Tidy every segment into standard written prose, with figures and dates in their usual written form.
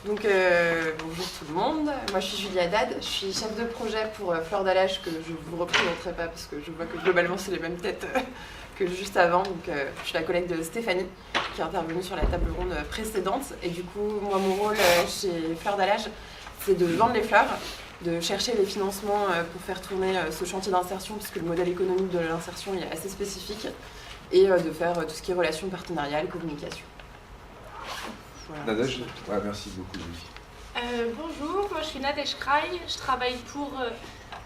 Donc bonjour tout le monde, moi je suis Julie Haddad, je suis chef de projet pour Fleurs d'Allège que je ne vous représenterai pas parce que je vois que globalement c'est les mêmes têtes que juste avant. Donc je suis la collègue de Stéphanie qui est intervenue sur la table ronde précédente et du coup moi mon rôle chez Fleurs d'Allège c'est de vendre les fleurs, de chercher les financements pour faire tourner ce chantier d'insertion puisque le modèle économique de l'insertion est assez spécifique et de faire tout ce qui est relations partenariales, communication. Voilà. Nadège, ouais, merci beaucoup Julie. Bonjour, moi je suis Nadège Kraï, je travaille pour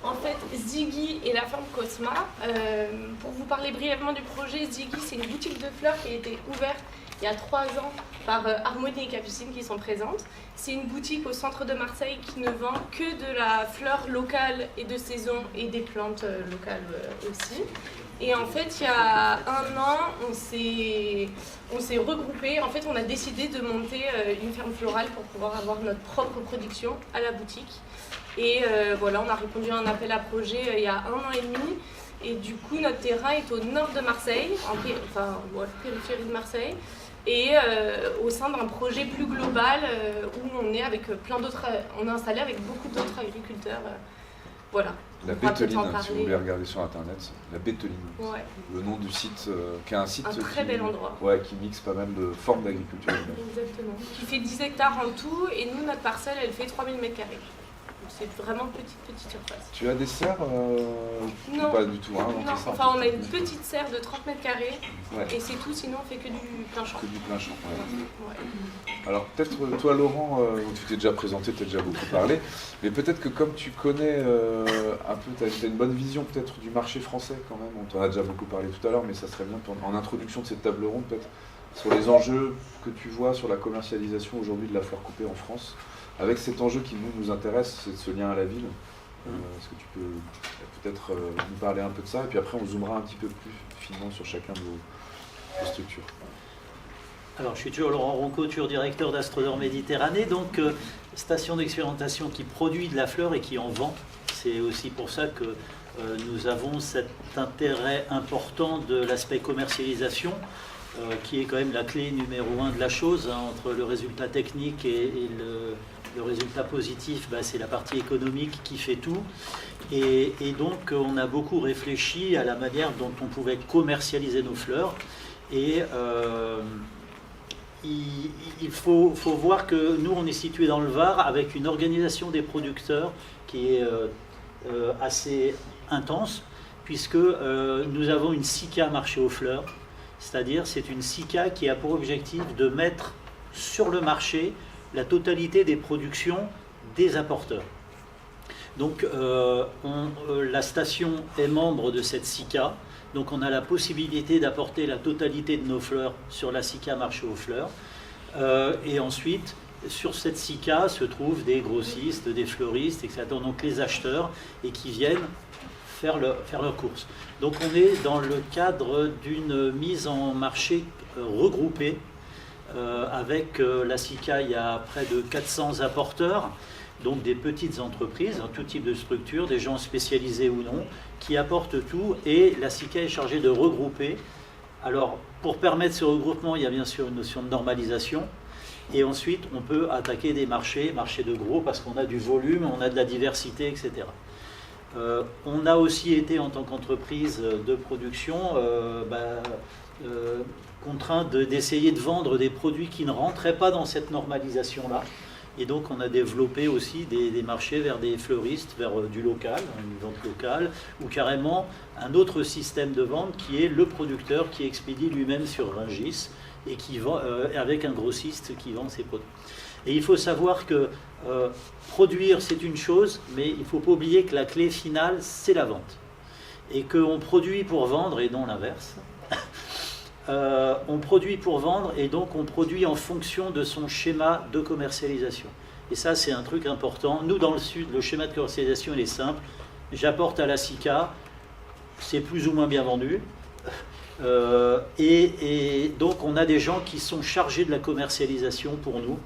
en fait Ziggy et la ferme Cosma. Pour vous parler brièvement du projet, Ziggy c'est une boutique de fleurs qui a été ouverte il y a 3 ans par Harmonie et Capucine qui sont présentes. C'est une boutique au centre de Marseille qui ne vend que de la fleur locale et de saison et des plantes locales aussi. Et en fait, il y a 1 an, on s'est regroupés. En fait, on a décidé de monter une ferme florale pour pouvoir avoir notre propre production à la boutique. Et voilà, on a répondu à un appel à projet il y a 1 an et demi. Et du coup, notre terrain est au nord de Marseille, périphérie de Marseille. Et au sein d'un projet plus global où on est avec on est installé avec beaucoup d'autres agriculteurs. Voilà. La Bételine, si vous voulez regarder sur internet, la Bételine, ouais. Le nom du site, qui est un site très bel endroit. Ouais, qui mixe pas mal de formes d'agriculture. Exactement. Qui fait 10 hectares en tout, et nous, notre parcelle, elle fait 3000 m². C'est vraiment petite surface. Tu as des serres Non. Pas du tout. Hein, non, enfin on a une petite serre de 30 m², ouais. Et c'est tout, sinon on fait que du plein champ. Que du plein champ, ouais. Ouais. Alors peut-être toi Laurent, tu t'es déjà présenté, tu as déjà beaucoup parlé, mais peut-être que comme tu connais un peu, tu as une bonne vision peut-être du marché français quand même, on t'en a déjà beaucoup parlé tout à l'heure, mais ça serait bien en introduction de cette table ronde peut-être, sur les enjeux que tu vois sur la commercialisation aujourd'hui de la fleur coupée en France, avec cet enjeu qui nous intéresse, c'est ce lien à la ville. Est-ce que tu peux peut-être nous parler un peu de ça, et puis après on zoomera un petit peu plus finement sur chacun de vos structures. Alors, je suis toujours Laurent Ronco, toujours directeur d'Astrodor Méditerranée, donc station d'expérimentation qui produit de la fleur et qui en vend. C'est aussi pour ça que nous avons cet intérêt important de l'aspect commercialisation, qui est quand même la clé numéro 1 de la chose, hein, entre le résultat technique et le résultat positif, c'est la partie économique qui fait tout. Et donc, on a beaucoup réfléchi à la manière dont on pouvait commercialiser nos fleurs. Et il faut voir que nous, on est situé dans le Var avec une organisation des producteurs qui est assez intense, puisque nous avons une SICA marché aux fleurs, c'est-à-dire c'est une SICA qui a pour objectif de mettre sur le marché la totalité des productions des apporteurs. Donc la station est membre de cette SICA. Donc on a la possibilité d'apporter la totalité de nos fleurs sur la SICA marché aux fleurs. Et ensuite, sur cette SICA se trouvent des grossistes, des fleuristes, etc. Donc les acheteurs, et qui viennent faire leurs courses. Donc on est dans le cadre d'une mise en marché regroupée. Avec la SICA, il y a près de 400 apporteurs. Donc des petites entreprises, tout type de structure, des gens spécialisés ou non, qui apportent tout, et la SICA est chargée de regrouper. Alors, pour permettre ce regroupement, il y a bien sûr une notion de normalisation, et ensuite on peut attaquer des marchés de gros, parce qu'on a du volume, on a de la diversité, etc. On a aussi été, en tant qu'entreprise de production, contraint d'essayer de vendre des produits qui ne rentraient pas dans cette normalisation-là. Et donc on a développé aussi des marchés vers des fleuristes, vers du local, une vente locale, ou carrément un autre système de vente qui est le producteur qui expédie lui-même sur Rungis et qui vend avec un grossiste qui vend ses produits. Et il faut savoir que produire c'est une chose, mais il ne faut pas oublier que la clé finale c'est la vente. Et qu'on produit pour vendre et non l'inverse. On produit pour vendre et donc on produit en fonction de son schéma de commercialisation. Et ça, c'est un truc important. Nous, dans le Sud, le schéma de commercialisation, il est simple. J'apporte à la SICA, c'est plus ou moins bien vendu. Et donc, on a des gens qui sont chargés de la commercialisation pour nous.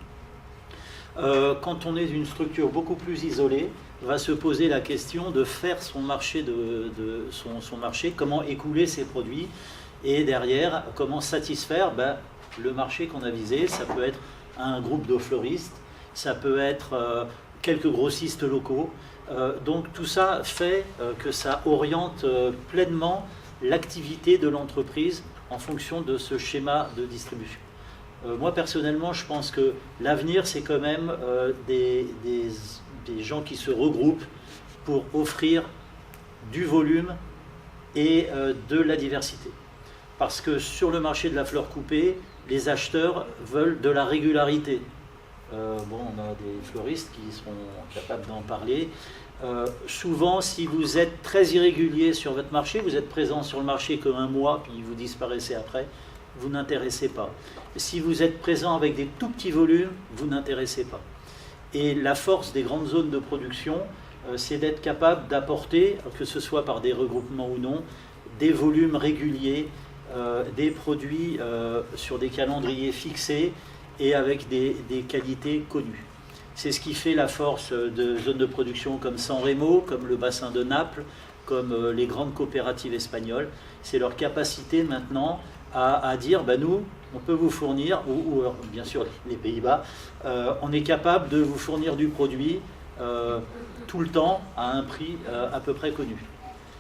Quand on est une structure beaucoup plus isolée, va se poser la question de faire son marché, son marché, comment écouler ses produits. Et derrière, comment satisfaire le marché qu'on a visé. Ça peut être un groupe de fleuristes ça peut être quelques grossistes locaux. Donc tout ça fait que ça oriente pleinement l'activité de l'entreprise en fonction de ce schéma de distribution. Moi personnellement, je pense que l'avenir, c'est quand même des gens qui se regroupent pour offrir du volume et de la diversité. Parce que sur le marché de la fleur coupée, les acheteurs veulent de la régularité. On a des fleuristes qui seront capables d'en parler. Souvent, si vous êtes très irrégulier sur votre marché, vous êtes présent sur le marché que 1 mois, puis vous disparaissez après, vous n'intéressez pas. Si vous êtes présent avec des tout petits volumes, vous n'intéressez pas. Et la force des grandes zones de production, c'est d'être capable d'apporter, que ce soit par des regroupements ou non, des volumes réguliers, des produits sur des calendriers fixés et avec des qualités connues. C'est ce qui fait la force de zones de production comme San Remo, comme le bassin de Naples, comme les grandes coopératives espagnoles. C'est leur capacité maintenant à dire, nous, on peut vous fournir, ou bien sûr les Pays-Bas, on est capable de vous fournir du produit tout le temps à un prix à peu près connu.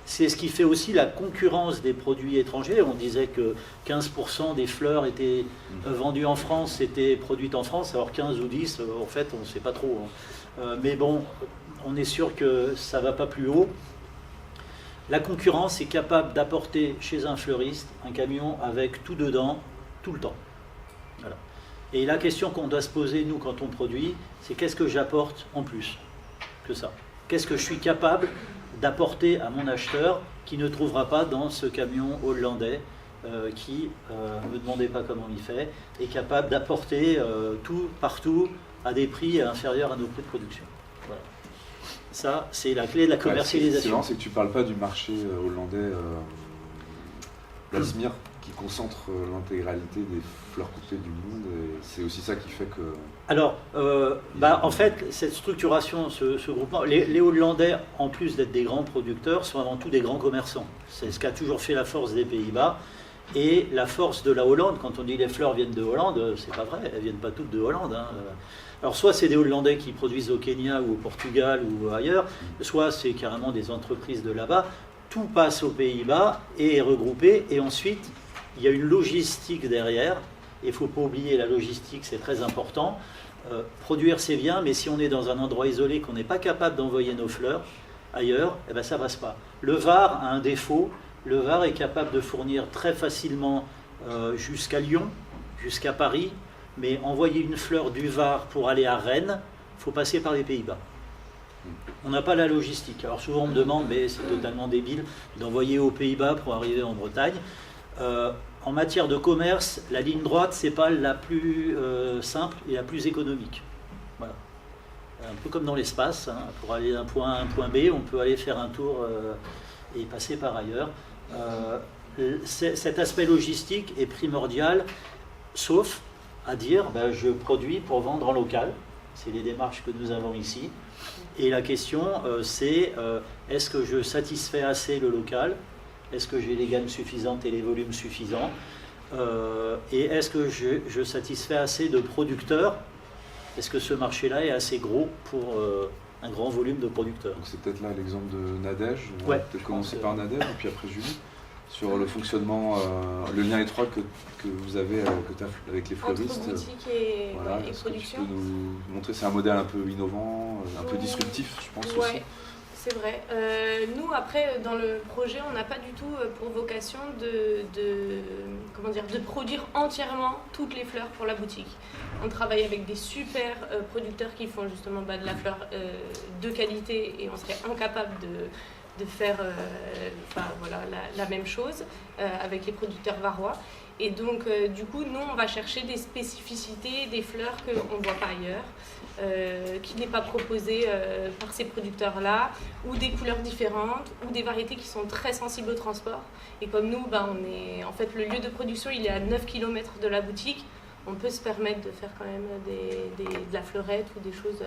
C'est ce qui fait aussi la concurrence des produits étrangers. On disait que 15% des fleurs étaient vendues en France, étaient produites en France, alors 15 ou 10, en fait, on ne sait pas trop. Mais bon, on est sûr que ça ne va pas plus haut. La concurrence est capable d'apporter chez un fleuriste un camion avec tout dedans, tout le temps. Voilà. Et la question qu'on doit se poser, nous, quand on produit, c'est qu'est-ce que j'apporte en plus que ça? Qu'est-ce que je suis capable d'apporter à mon acheteur qui ne trouvera pas dans ce camion hollandais qui, ne me demandez pas comment il fait, est capable d'apporter tout, partout, à des prix inférieurs à nos prix de production. Voilà. Ça, c'est la clé de la commercialisation. C'est que tu ne parles pas du marché hollandais, l'Asmir, qui concentre l'intégralité des fleurs coupées du monde, et c'est aussi ça qui fait que... Alors, en fait, cette structuration, ce groupement, les Hollandais, en plus d'être des grands producteurs, sont avant tout des grands commerçants. C'est ce qui a toujours fait la force des Pays-Bas. Et la force de la Hollande, quand on dit les fleurs viennent de Hollande, c'est pas vrai, elles viennent pas toutes de Hollande. Alors soit c'est des Hollandais qui produisent au Kenya ou au Portugal ou ailleurs, soit c'est carrément des entreprises de là-bas. Tout passe aux Pays-Bas et est regroupé, et ensuite il y a une logistique derrière. Il ne faut pas oublier la logistique, c'est très important. Produire c'est bien, mais si on est dans un endroit isolé, qu'on n'est pas capable d'envoyer nos fleurs ailleurs, ça ne passe pas. Le Var a un défaut. Le Var est capable de fournir très facilement jusqu'à Lyon, jusqu'à Paris, mais envoyer une fleur du Var pour aller à Rennes, il faut passer par les Pays-Bas. On n'a pas la logistique. Alors souvent on me demande, mais c'est totalement débile, d'envoyer aux Pays-Bas pour arriver en Bretagne. En matière de commerce, la ligne droite, c'est pas la plus simple et la plus économique. Voilà. Un peu comme dans l'espace, pour aller d'un point A à un point B, on peut aller faire un tour et passer par ailleurs. Cet aspect logistique est primordial, sauf à dire je produis pour vendre en local. C'est les démarches que nous avons ici. Et la question, c'est est-ce que je satisfais assez le local? Est-ce que j'ai les gammes suffisantes et les volumes suffisants? Et est-ce que je satisfais assez de producteurs? Est-ce que ce marché-là est assez gros pour un grand volume de producteurs? C'est peut-être là l'exemple de Nadège. On va peut-être commencer par Nadège et puis après Julie. Sur le fonctionnement, le lien étroit que vous avez avec les fleuristes. Entre boutique et production. Tu peux nous montrer, c'est un modèle un peu innovant, un peu disruptif, je pense aussi. C'est vrai. Nous, après, dans le projet, on n'a pas du tout pour vocation de produire entièrement toutes les fleurs pour la boutique. On travaille avec des super producteurs qui font justement de la fleur de qualité, et on serait incapable de faire la même chose avec les producteurs varois. Et donc, du coup, nous, on va chercher des spécificités, des fleurs qu'on ne voit pas ailleurs, qui n'est pas proposée par ces producteurs-là, ou des couleurs différentes, ou des variétés qui sont très sensibles au transport. Et comme nous, en fait, le lieu de production, il est à 9 km de la boutique. On peut se permettre de faire quand même de la fleurette ou des choses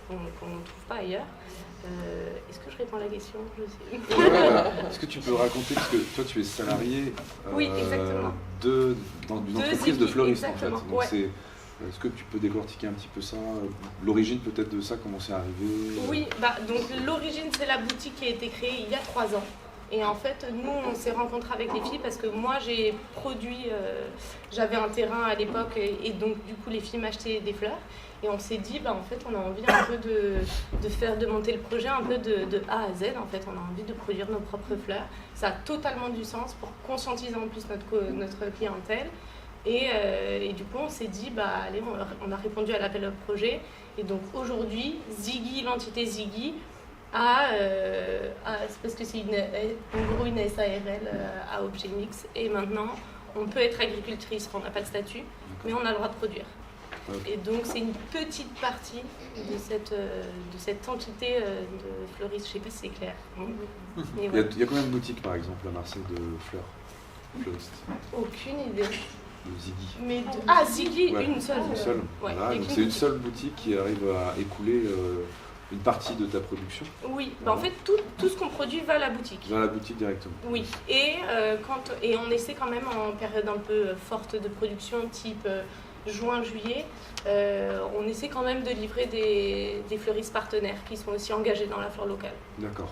qu'on ne trouve pas ailleurs. Est-ce que je réponds à la question? Est-ce que tu peux raconter, parce que toi tu es salarié oui, exactement. d'une entreprise de fleuristes en fait. Donc Est-ce que tu peux décortiquer un petit peu ça, l'origine peut-être de ça, comment c'est arrivé? Oui, donc l'origine, c'est la boutique qui a été créée il y a 3 ans. Et en fait, nous, on s'est rencontrés avec les filles parce que moi, j'ai produit, j'avais un terrain à l'époque et donc du coup, les filles m'achetaient des fleurs. Et on s'est dit, en fait, on a envie un peu de monter le projet un peu de A à Z. En fait, on a envie de produire nos propres fleurs. Ça a totalement du sens pour conscientiser en plus notre clientèle. Et du coup, on s'est dit, allez, on a répondu à l'appel au projet. Et donc aujourd'hui, Ziggy, l'entité Ziggy, c'est parce que c'est en gros une SARL à objet mix. Et maintenant, on peut être agricultrice, on n'a pas de statut, mais on a le droit de produire. Et donc c'est une petite partie de cette entité de fleuristes. Je ne sais pas si c'est clair. Il y a combien de boutiques par exemple à Marseille de fleurs fleuristes? Aucune idée. De Ziggy. Ziggy, ouais, une seule. Une seule. Ouais, Voilà, donc c'est une seule boutique qui arrive à écouler une partie de ta production. Oui, en fait tout ce qu'on produit va à la boutique. Dans la boutique directement. Oui, et on essaie quand même en période un peu forte de production, type juin, juillet, on essaie quand même de livrer des fleuristes partenaires qui sont aussi engagés dans la flore locale. D'accord.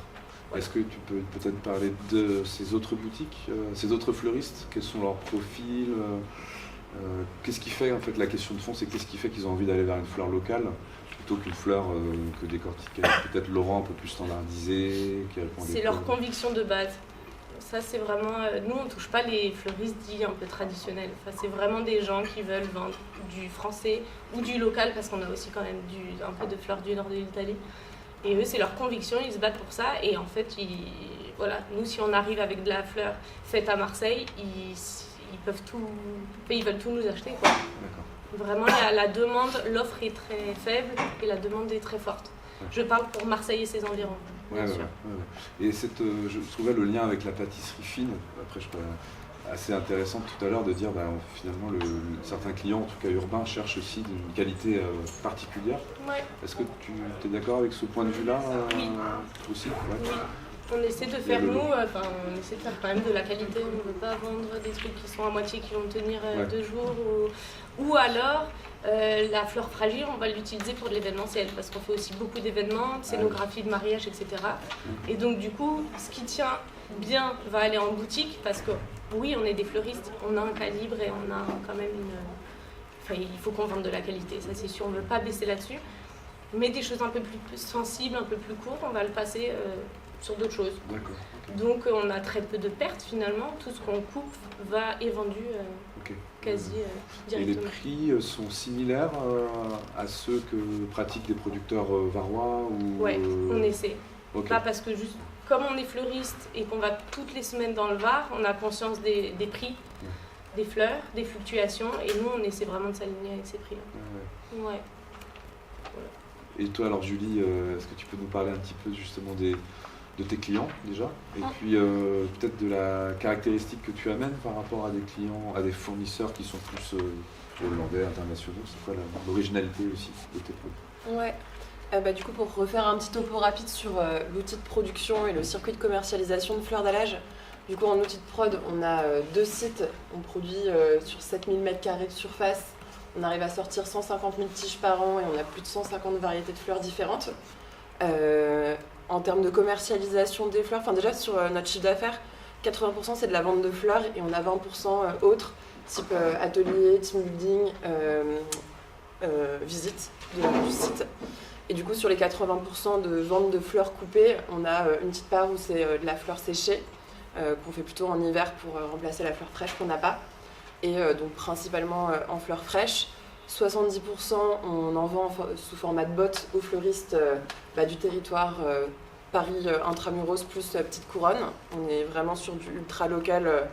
Ouais. Est-ce que tu peux peut-être parler de ces autres boutiques, ces autres fleuristes? Quels sont leurs profils? Qu'est-ce qui fait, en fait, la question de fond, c'est qu'est-ce qui fait qu'ils ont envie d'aller vers une fleur locale plutôt qu'une fleur que décortiquée, peut-être Laurent un peu plus standardisée, qui répond à des C'est leur conviction de base. Ça, c'est vraiment... nous, on ne touche pas les fleuristes dits un peu traditionnels. Enfin, c'est vraiment des gens qui veulent vendre du français ou du local, parce qu'on a aussi quand même un peu de fleurs du nord de l'Italie. Et eux, c'est leur conviction, ils se battent pour ça. Et en fait, nous, si on arrive avec de la fleur faite à Marseille, ils veulent tout nous acheter, quoi. D'accord. Vraiment, la demande, l'offre est très faible et la demande est très forte. Je parle pour Marseille et ses environs. Ouais. Et je trouvais le lien avec la pâtisserie fine, après je trouvais assez intéressant tout à l'heure de dire finalement certains clients, en tout cas urbains, cherchent aussi une qualité particulière. Ouais. Est-ce que tu es d'accord avec ce point de vue-là Oui. Aussi? Oui. On essaie de faire, on essaie de faire quand même de la qualité. On ne veut pas vendre des trucs qui sont à moitié, qui vont tenir 2 jours. Ou alors, la fleur fragile, on va l'utiliser pour de l'événementiel, parce qu'on fait aussi beaucoup d'événements, de scénographie, de mariage, etc. Et donc, du coup, ce qui tient bien va aller en boutique, parce que oui, on est des fleuristes, on a un calibre et on a quand même il faut qu'on vende de la qualité, ça c'est sûr, on ne veut pas baisser là-dessus. Mais des choses un peu plus sensibles, un peu plus courtes, on va le passer sur d'autres choses. D'accord. Okay. Donc on a très peu de pertes finalement, tout ce qu'on coupe est vendu quasi directement. Et les prix sont similaires à ceux que pratiquent des producteurs varois ou... Ouais, on essaie. Okay. Pas parce que juste comme on est fleuriste et qu'on va toutes les semaines dans le Var, on a conscience des prix, des fleurs, des fluctuations, et nous on essaie vraiment de s'aligner avec ces prix-là. Ouais. Et toi alors Julie, est-ce que tu peux nous parler un petit peu justement de tes clients déjà, et puis peut-être de la caractéristique que tu amènes par rapport à des clients, à des fournisseurs qui sont plus hollandais, internationaux? C'est quoi l'originalité aussi de tes produits? Ouais. Du coup, pour refaire un petit topo rapide sur l'outil de production et le circuit de commercialisation de fleurs d'allage, du coup en outil de prod, on a 2 sites, on produit sur 7000 m² de surface, on arrive à sortir 150 000 tiges par an et on a plus de 150 variétés de fleurs différentes. En termes de commercialisation des fleurs, déjà sur notre chiffre d'affaires, 80% c'est de la vente de fleurs et on a 20% autres, type atelier, team building, visite du site. Et du coup, sur les 80% de vente de fleurs coupées, on a une petite part où c'est de la fleur séchée, qu'on fait plutôt en hiver pour remplacer la fleur fraîche qu'on n'a pas. Et donc principalement en fleurs fraîches. 70% on en vend sous format de bottes aux fleuristes du territoire Paris intramuros plus petite couronne. On est vraiment sur du ultra local,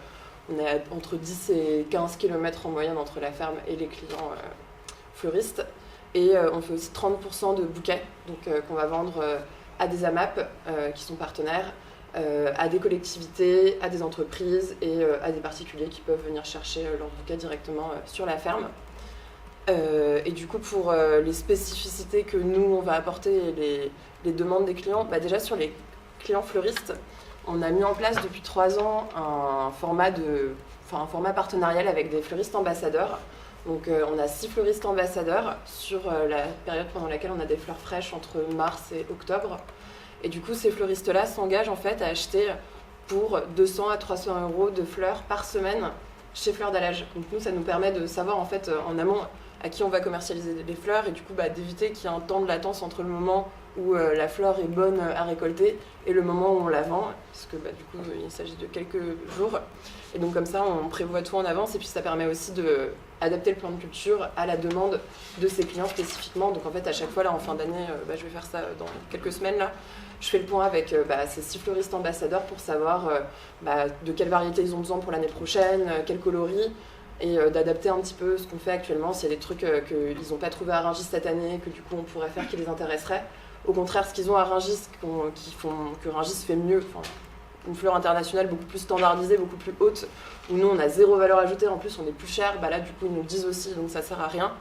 on est entre 10 et 15 km en moyenne entre la ferme et les clients fleuristes. Et on fait aussi 30% de bouquets, donc qu'on va vendre à des AMAP qui sont partenaires, à des collectivités, à des entreprises et à des particuliers qui peuvent venir chercher leurs bouquets directement sur la ferme. Et du coup, pour les spécificités que nous, on va apporter et les demandes des clients, déjà sur les clients fleuristes, on a mis en place depuis 3 ans un format partenarial avec des fleuristes ambassadeurs. Donc on a 6 fleuristes ambassadeurs sur la période pendant laquelle on a des fleurs fraîches entre mars et octobre. Et du coup, ces fleuristes-là s'engagent en fait à acheter pour 200 à 300 euros de fleurs par semaine chez Fleurs d'Alage. Donc nous, ça nous permet de savoir en fait en amont à qui on va commercialiser les fleurs et du coup d'éviter qu'il y ait un temps de latence entre le moment où la fleur est bonne à récolter et le moment où on la vend, parce que du coup il s'agit de quelques jours. Et donc comme ça on prévoit tout en avance et puis ça permet aussi d'adapter le plan de culture à la demande de ses clients spécifiquement. Donc en fait à chaque fois là en fin d'année, je vais faire ça dans quelques semaines là, je fais le point avec ces 6 fleuristes ambassadeurs pour savoir de quelle variété ils ont besoin pour l'année prochaine, quel coloris, et d'adapter un petit peu ce qu'on fait actuellement, s'il y a des trucs qu'ils n'ont pas trouvé à Rungis cette année, que du coup on pourrait faire qui les intéresserait. Au contraire, ce qu'ils ont à Rungis, que Rungis fait mieux, une fleur internationale beaucoup plus standardisée, beaucoup plus haute, où nous on a 0 valeur ajoutée, en plus on est plus cher, là du coup ils nous le disent aussi, donc ça sert à rien.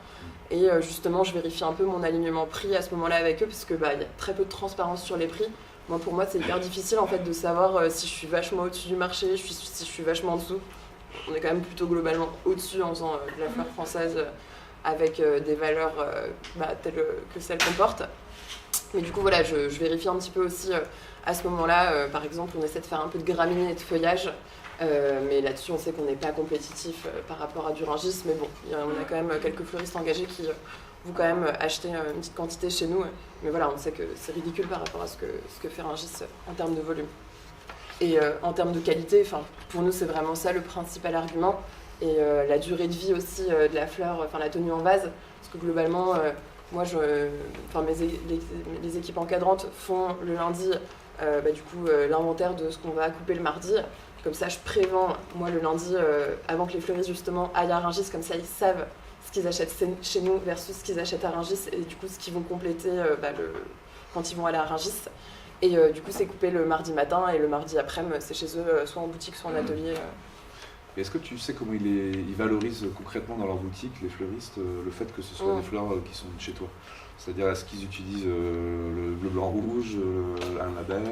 Et justement je vérifie un peu mon alignement prix à ce moment-là avec eux, parce que y a très peu de transparence sur les prix. Moi pour moi c'est hyper difficile en fait de savoir si je suis vachement au-dessus du marché, si je suis vachement en dessous. On est quand même plutôt globalement au-dessus en faisant de la fleur française avec des valeurs telles que celles qu'on porte. Mais du coup voilà, je vérifie un petit peu aussi à ce moment-là. Par exemple on essaie de faire un peu de graminées et de feuillage, mais là-dessus on sait qu'on n'est pas compétitif par rapport à du Rungis, mais bon, on a quand même quelques fleuristes engagés qui vont quand même acheter une petite quantité chez nous, mais voilà, on sait que c'est ridicule par rapport à ce que fait Rungis en termes de volume. Et en termes de qualité, pour nous c'est vraiment ça le principal argument, et la durée de vie aussi de la fleur, la tenue en vase, parce que globalement moi les équipes encadrantes font le lundi l'inventaire de ce qu'on va couper le mardi. Comme ça je prévends moi le lundi avant que les fleuristes justement aillent à Rungis, comme ça ils savent ce qu'ils achètent chez nous versus ce qu'ils achètent à Rungis, et du coup ce qu'ils vont compléter quand ils vont aller à Rungis. Et du coup c'est coupé le mardi matin, et le mardi après-midi c'est chez eux, soit en boutique soit en atelier. Et est-ce que tu sais comment ils valorisent concrètement dans leur boutique, les fleuristes, le fait que ce soit des fleurs qui sont de chez toi? C'est-à-dire, est-ce qu'ils utilisent le bleu, blanc, rouge, un label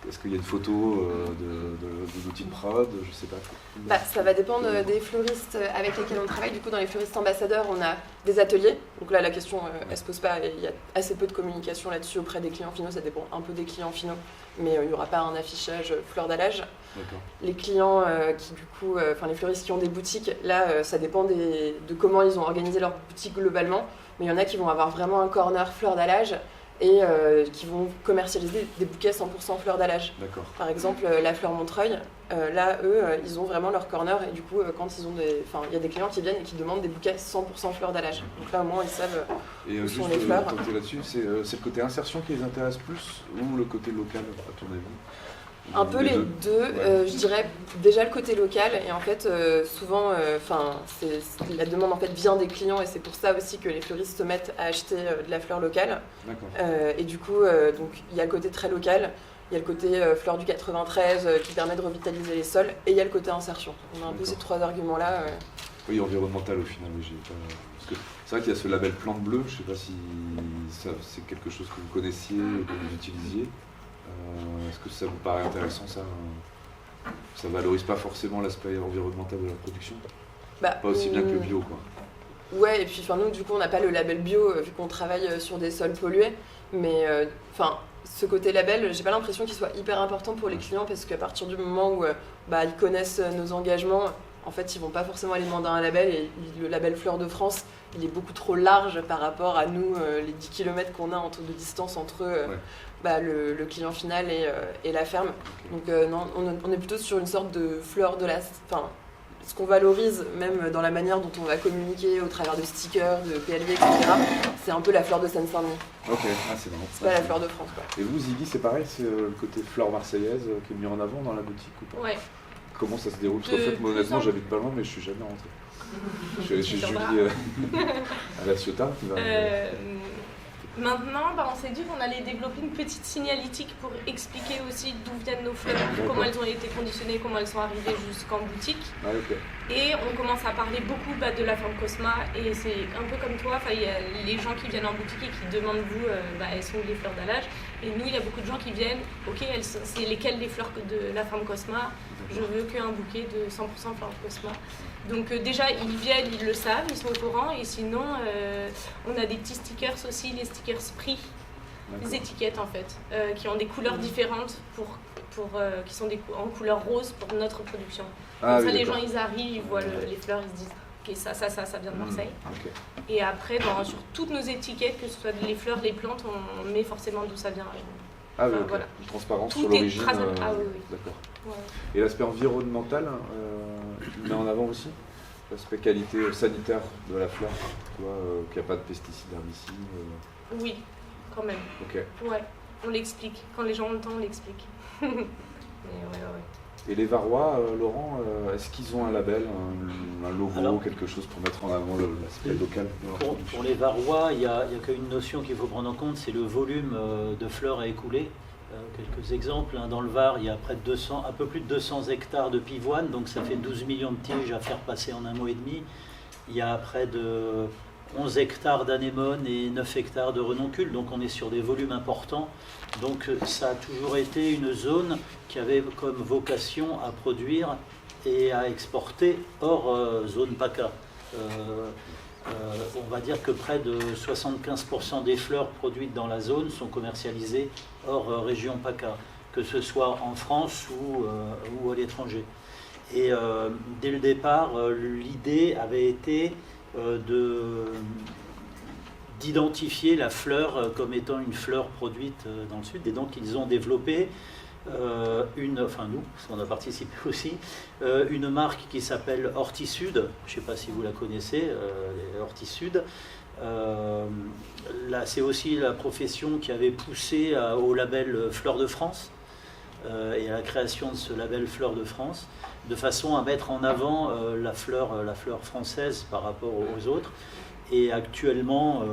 Est-ce qu'il y a une photo de l'outil de prod? Je sais pas. Ça va dépendre des fleuristes avec lesquels on travaille. Du coup, dans les fleuristes ambassadeurs, on a des ateliers. Donc là, la question, elle se pose pas. Il y a assez peu de communication là-dessus auprès des clients finaux. Ça dépend un peu des clients finaux. Mais il n'y aura pas un affichage fleur d'Alage. Les clients les fleuristes qui ont des boutiques, là, ça dépend de comment ils ont organisé leur boutique globalement. Mais il y en a qui vont avoir vraiment un corner fleur d'Alage et qui vont commercialiser des bouquets 100% fleurs d'Alage. Par exemple, la Fleur Montreuil, là, eux, ils ont vraiment leur corner, et du coup, quand ils ont il y a des clients qui viennent et qui demandent des bouquets 100% fleurs d'Alage. Donc là, au moins, ils savent où sont les fleurs. Là-dessus, c'est le côté insertion qui les intéresse plus, ou le côté local, à ton avis? Un peu les deux. Je dirais déjà le côté local, et en fait souvent la demande en fait vient des clients, et c'est pour ça aussi que les fleuristes se mettent à acheter de la fleur locale. Et du coup donc il y a le côté très local, il y a le côté fleur du 93 qui permet de revitaliser les sols, et il y a le côté insertion. On a un peu ces 3 arguments là. Oui, environnemental au final, parce que c'est vrai qu'il y a ce label plante bleue, je ne sais pas si c'est quelque chose que vous connaissiez et que vous utilisiez. Est-ce que ça vous paraît intéressant, ça? Ça valorise pas forcément l'aspect environnemental de la production? Pas aussi bien que le bio, quoi. Ouais, et puis nous, du coup, on n'a pas le label bio, vu qu'on travaille sur des sols pollués. Mais ce côté label, j'ai pas l'impression qu'il soit hyper important pour les clients, parce qu'à partir du moment où ils connaissent nos engagements, en fait, ils vont pas forcément aller demander un label, et le label Fleur de France, il est beaucoup trop large par rapport à nous, les 10 km qu'on a de distance entre le client final et la ferme. Donc non, on est plutôt sur une sorte de fleur de la... ce qu'on valorise, même dans la manière dont on va communiquer au travers de stickers, de PLV, etc., c'est un peu la fleur de Seine-Saint-Denis. Ok, c'est marrant. C'est pas la fleur de France, quoi. Et vous, Ziggy, c'est pareil, c'est le côté fleur marseillaise qui est mis en avant dans la boutique ou pas? Ouais. Comment ça se déroule? Parce qu'en fait, moi, honnêtement, j'habite pas loin, mais je suis jamais rentré. Je suis allé chez Julie à la Ciotat. Maintenant, on s'est dit qu'on allait développer une petite signalétique pour expliquer aussi d'où viennent nos fleurs, comment elles ont été conditionnées, comment elles sont arrivées jusqu'en boutique. Et on commence à parler beaucoup de la forme Cosma, et c'est un peu comme toi, il y a les gens qui viennent en boutique et qui demandent elles sont où les fleurs d'Alage, Et nous, il y a beaucoup de gens qui viennent, ok, c'est lesquelles les fleurs de la ferme Cosma? Je veux qu'un bouquet de 100% fleurs Cosma. Donc déjà, ils viennent, ils le savent, ils sont au courant. Et sinon, on a des petits stickers aussi, les stickers prix, les étiquettes en fait, qui ont des couleurs différentes, qui sont en couleur rose pour notre production. Ah, Comme ça, oui, les gens, d'accord. ils arrivent, ils voient les fleurs, ils se disent, ok, ça vient de Marseille. Ok. Et après, sur toutes nos étiquettes, que ce soit les fleurs, les plantes, on met forcément d'où ça vient. Ah oui, Enfin, ok. voilà. Une transparence Tout sur est l'origine. traçable. Ah oui, oui. D'accord. Ouais. Et l'aspect environnemental, tu le mets en avant aussi? L'aspect qualité sanitaire de la fleur, tu vois, qu'il n'y a pas de pesticides, herbicides. Oui, quand même. Ok. Ouais, on l'explique. Quand les gens ont le temps, on l'explique. Mais ouais. Et les Varois, Laurent, est-ce qu'ils ont un label, un logo, Alors, quelque chose pour mettre en avant l'aspect local de leur production? Pour les Varois, il y a qu'une notion qu'il faut prendre en compte, c'est le volume de fleurs à écouler. Quelques exemples, dans le Var, il y a un peu plus de 200 hectares de pivoine, donc ça fait 12 millions de tiges à faire passer en un mois et demi. Il y a près de 11 hectares d'anémones et 9 hectares de renoncule, donc on est sur des volumes importants. Donc ça a toujours été une zone qui avait comme vocation à produire et à exporter hors zone PACA. On va dire que près de 75% des fleurs produites dans la zone sont commercialisées hors région PACA, que ce soit en France ou à l'étranger. Et dès le départ, l'idée avait été d'identifier la fleur comme étant une fleur produite dans le sud. Et donc ils ont développé enfin nous, parce qu'on a participé aussi, une marque qui s'appelle Hortisud. Je ne sais pas si vous la connaissez, Hortisud. C'est aussi la profession qui avait poussé au label Fleur de France et à la création de ce label Fleur de France, de façon à mettre en avant la fleur française par rapport aux autres. Et actuellement,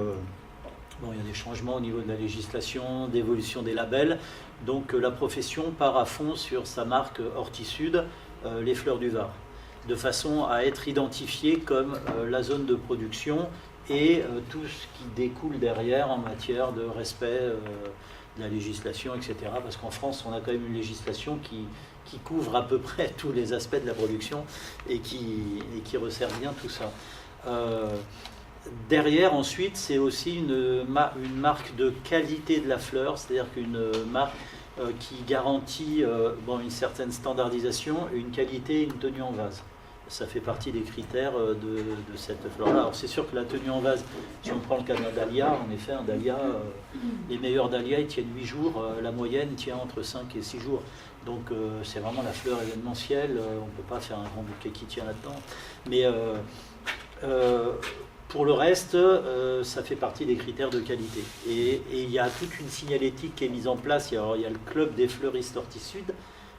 il y a des changements au niveau de la législation, d'évolution des labels. Donc la profession part à fond sur sa marque Hortisud, les fleurs du Var, de façon à être identifiée comme la zone de production et tout ce qui découle derrière en matière de respect de la législation, etc. Parce qu'en France, on a quand même une législation qui couvre à peu près tous les aspects de la production et qui resserre bien tout ça. Derrière, ensuite, c'est aussi une marque de qualité de la fleur, c'est-à-dire qu'une marque qui garantit une certaine standardisation, une qualité et une tenue en vase. Ça fait partie des critères de cette fleur-là. Alors c'est sûr que la tenue en vase, si on prend le cas d'un dahlia, en effet, un dahlia, les meilleurs dahlias, ils tiennent 8 jours, la moyenne tient entre 5 et 6 jours. Donc c'est vraiment la fleur événementielle, on ne peut pas faire un grand bouquet qui tient là-dedans. Mais pour le reste, ça fait partie des critères de qualité. Et il y a toute une signalétique qui est mise en place. Il y a le club des fleuristes Hortisud,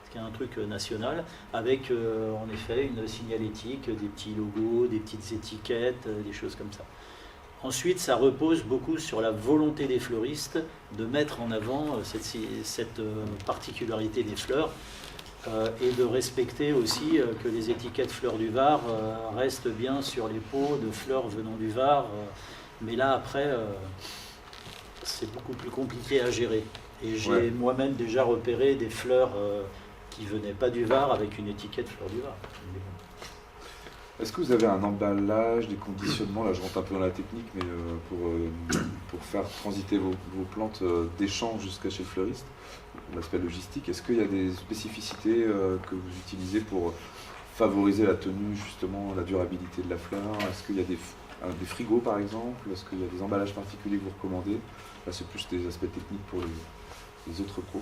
qui est un truc national, avec en effet une signalétique, des petits logos, des petites étiquettes, des choses comme ça. Ensuite, ça repose beaucoup sur la volonté des fleuristes de mettre en avant cette particularité des fleurs. Et de respecter aussi que les étiquettes fleurs du Var restent bien sur les pots de fleurs venant du Var. Mais là, après, c'est beaucoup plus compliqué à gérer. Et j'ai moi-même déjà repéré des fleurs qui ne venaient pas du Var avec une étiquette fleurs du Var. Est-ce que vous avez un emballage, des conditionnements, là je rentre un peu dans la technique, mais pour faire transiter vos plantes d'échange jusqu'à chez le fleuriste, l'aspect logistique, est-ce qu'il y a des spécificités que vous utilisez pour favoriser la tenue, justement, la durabilité de la fleur? Est-ce qu'il y a des frigos par exemple? Est-ce qu'il y a des emballages particuliers que vous recommandez? Là c'est plus des aspects techniques pour les autres pros.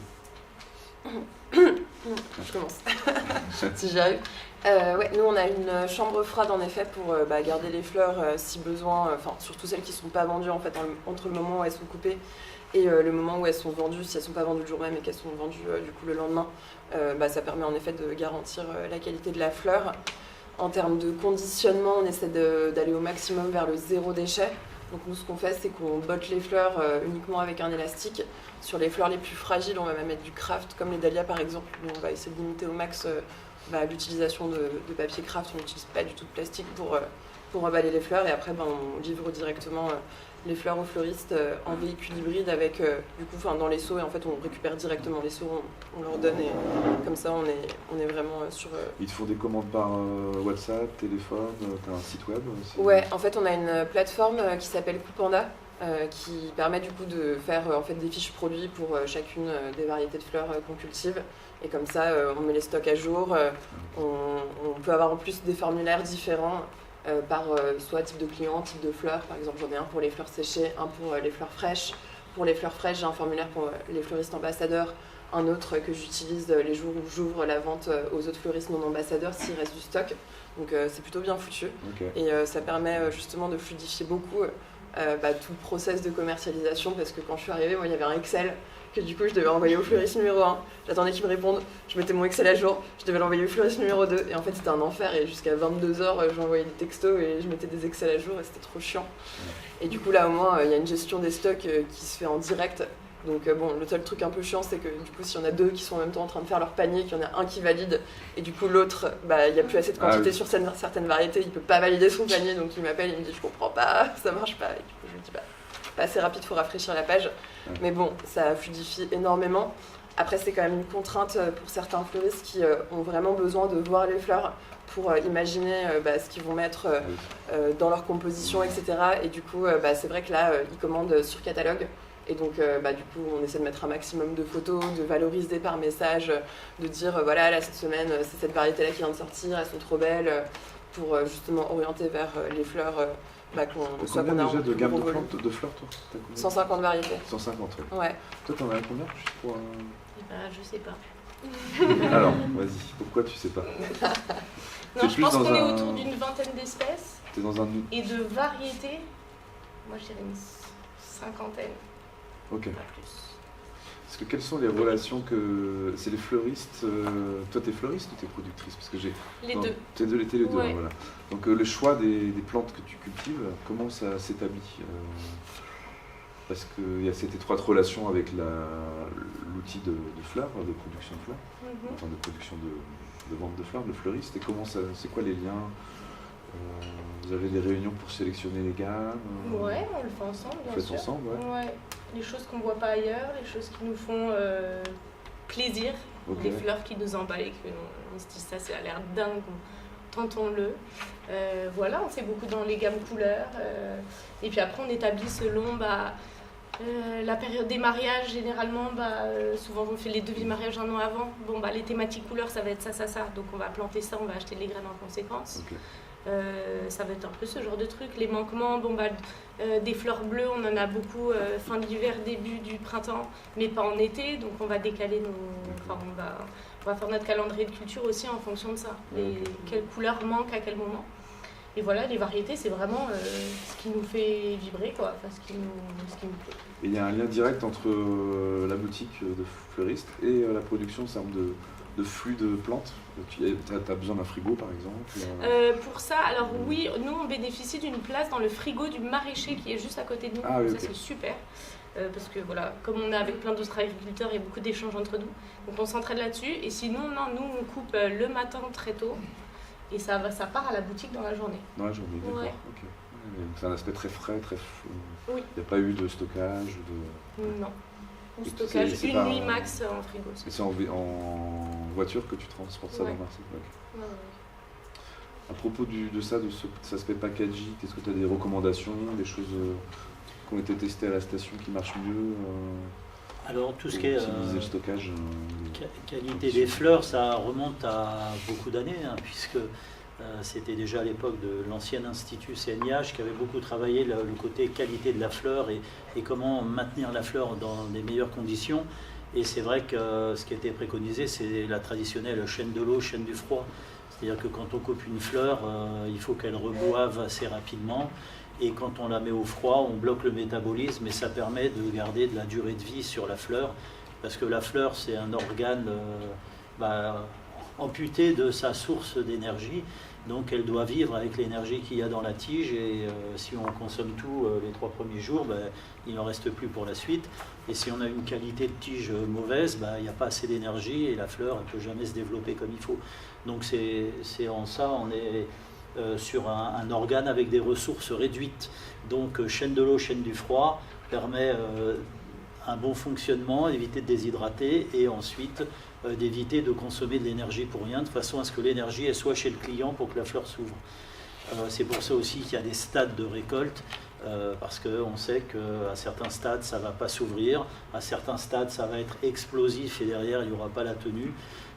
Je commence, si j'y arrive. Nous on a une chambre froide en effet pour garder les fleurs si besoin, surtout celles qui ne sont pas vendues en fait, entre le moment où elles sont coupées et le moment où elles sont vendues. Si elles ne sont pas vendues le jour même et qu'elles sont vendues du coup le lendemain, ça permet en effet de garantir la qualité de la fleur. En termes de conditionnement, on essaie d'aller au maximum vers le zéro déchet. Donc nous ce qu'on fait, c'est qu'on botte les fleurs uniquement avec un élastique. Sur les fleurs les plus fragiles, on va même mettre du craft, comme les dahlias par exemple, où on va essayer de limiter au max l'utilisation de papier craft. On n'utilise pas du tout de plastique pour emballer les fleurs, et après on livre directement les fleurs aux fleuristes en véhicule hybride avec, du coup, dans les seaux, et en fait, on récupère directement les seaux, on leur donne, et comme ça, on est vraiment sur... Ils te font des commandes par WhatsApp, téléphone, t'as un site web aussi? Ouais, en fait, on a une plateforme qui s'appelle Coupanda, qui permet du coup de faire en fait des fiches produits pour chacune des variétés de fleurs qu'on cultive. Et comme ça, on met les stocks à jour. On peut avoir en plus des formulaires différents par soit type de client, type de fleurs. Par exemple, j'en ai un pour les fleurs séchées, un pour les fleurs fraîches. Pour les fleurs fraîches, j'ai un formulaire pour les fleuristes ambassadeurs, un autre que j'utilise les jours où j'ouvre la vente aux autres fleuristes non ambassadeurs s'il reste du stock. Donc c'est plutôt bien foutu. Okay. Et ça permet justement de fluidifier beaucoup tout le process de commercialisation, parce que quand je suis arrivée, moi, il y avait un Excel que du coup je devais envoyer au fleuriste numéro 1. J'attendais qu'il me réponde, je mettais mon Excel à jour, je devais l'envoyer au fleuriste numéro 2. Et en fait, c'était un enfer. Et jusqu'à 22h, j'envoyais des textos et je mettais des Excel à jour et c'était trop chiant. Et du coup, là, au moins, il y a une gestion des stocks qui se fait en direct. Donc bon, le seul truc un peu chiant, c'est que du coup, s'il y en a deux qui sont en même temps en train de faire leur panier, qu'il y en a un qui valide, et du coup l'autre, il n'y a plus assez de quantité sur certaines variétés, il peut pas valider son panier, donc il m'appelle, il me dit je comprends pas, ça marche pas. Et du coup, je lui dis pas assez rapide, faut rafraîchir la page. Mais bon, ça fluidifie énormément. Après, c'est quand même une contrainte pour certains fleuristes qui ont vraiment besoin de voir les fleurs pour imaginer ce qu'ils vont mettre dans leur composition, etc. Et du coup, c'est vrai que là, ils commandent sur catalogue. Et donc, du coup, on essaie de mettre un maximum de photos, de valoriser par message, de dire, voilà, là, cette semaine, c'est cette variété-là qui vient de sortir, elles sont trop belles, pour justement orienter vers les fleurs qu'on soit qu'on a déjà de gamme de volume. plantes, de fleurs, toi? 150 variétés. 150, ouais. Ouais. Toi, t'en as combien juste pour Je sais pas. Alors, vas-y, pourquoi tu sais pas? Non, je pense qu'on est autour d'une vingtaine d'espèces. T'es dans un... Et de variétés, moi je dirais une cinquantaine. Ok. Pas plus. Parce que quelles sont les relations que... C'est les fleuristes... Toi, t'es fleuriste ou t'es productrice? Parce que j'ai... Les non, deux. T'es les deux, Ouais. voilà. Donc le choix des plantes que tu cultives, comment ça s'établit? Parce qu'il y a cette étroite relation avec l'outil de fleurs, de production de fleurs, enfin de production de vente de fleurs, le fleuriste. Et comment ça... C'est quoi les liens? Vous avez des réunions pour sélectionner les gammes? Ouais, on le fait ensemble, bien sûr. Vous faites ensemble, ouais. Les choses qu'on ne voit pas ailleurs, les choses qui nous font plaisir, Okay. les fleurs qui nous emballent et qu'on se dit ça a l'air dingue, tentons-le. Voilà, on fait beaucoup dans les gammes couleurs. Et puis après, on établit selon la période des mariages. Généralement, souvent on fait les devis mariage un an avant. Bon, les thématiques couleurs, ça va être ça. Donc on va planter ça, on va acheter les graines en conséquence. Okay. Ça va être un peu ce genre de truc. Les manquements, des fleurs bleues, on en a beaucoup fin de l'hiver, début du printemps, mais pas en été, donc on va décaler on va faire notre calendrier de culture aussi en fonction de ça. Quelles couleurs manquent à quel moment. Et voilà, les variétés, c'est vraiment ce qui nous fait vibrer, quoi. Enfin, ce qui nous plaît. Et il y a un lien direct entre la boutique de fleuriste et la production en termes de flux de plantes. Tu as besoin d'un frigo, par exemple? Pour ça, alors oui, nous on bénéficie d'une place dans le frigo du maraîcher qui est juste à côté de nous. Ah, oui, ça okay. C'est super. Parce que voilà, comme on est avec plein d'autres agriculteurs, il y a beaucoup d'échanges entre nous. Donc on s'entraide là-dessus. Et sinon, nous on coupe le matin très tôt. Et ça part à la boutique dans la journée. Dans la journée, d'accord. Ouais. Okay. Donc c'est un aspect très frais, très... Oui. Il n'y a pas eu de stockage Non. Ou stockage, c'est une pas nuit max en frigo. Et c'est en voiture que tu transportes ça dans Marseille? Okay. Ouais. À propos de cet aspect packaging, est-ce que tu as des recommandations, des choses qui ont été testées à la station qui marchent mieux? Alors tout ce qui est optimiser le stockage, qualité des fleurs, ça remonte à beaucoup d'années, puisque c'était déjà à l'époque de l'ancien institut CNIH qui avait beaucoup travaillé le côté qualité de la fleur et comment maintenir la fleur dans des meilleures conditions. Et c'est vrai que ce qui était préconisé, c'est la traditionnelle chaîne de l'eau, chaîne du froid. C'est-à-dire que quand on coupe une fleur, il faut qu'elle reboive assez rapidement. Et quand on la met au froid, on bloque le métabolisme et ça permet de garder de la durée de vie sur la fleur. Parce que la fleur, c'est un organe amputé de sa source d'énergie. Donc elle doit vivre avec l'énergie qu'il y a dans la tige. Et si on consomme tout les 3 premiers jours, il n'en reste plus pour la suite. Et si on a une qualité de tige mauvaise, il n'y a pas assez d'énergie et la fleur ne peut jamais se développer comme il faut. Donc c'est en ça, sur un organe avec des ressources réduites. Donc chaîne de l'eau, chaîne du froid permet un bon fonctionnement, éviter de déshydrater et ensuite d'éviter de consommer de l'énergie pour rien, de façon à ce que l'énergie soit chez le client pour que la fleur s'ouvre. C'est pour ça aussi qu'il y a des stades de récolte, parce qu'on sait qu'à certains stades ça ne va pas s'ouvrir, à certains stades ça va être explosif et derrière il n'y aura pas la tenue.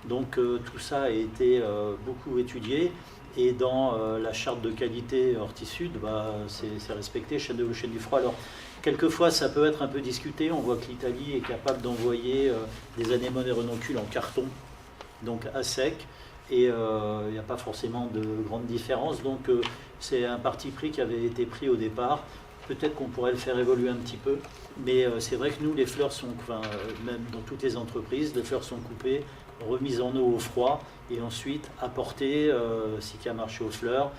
Donc tout ça a été beaucoup étudié et dans la charte de qualité Horti-Sud, c'est respecté, chaîne de l'eau, chaîne du froid. Alors quelquefois ça peut être un peu discuté, on voit que l'Italie est capable d'envoyer des anémones et renoncules en carton, donc à sec. Et il n'y a pas forcément de grande différence, donc c'est un parti pris qui avait été pris au départ. Peut-être qu'on pourrait le faire évoluer un petit peu, mais c'est vrai que nous, les fleurs sont, même dans toutes les entreprises, les fleurs sont coupées, remises en eau au froid, et ensuite apportées, si il y a marché aux fleurs,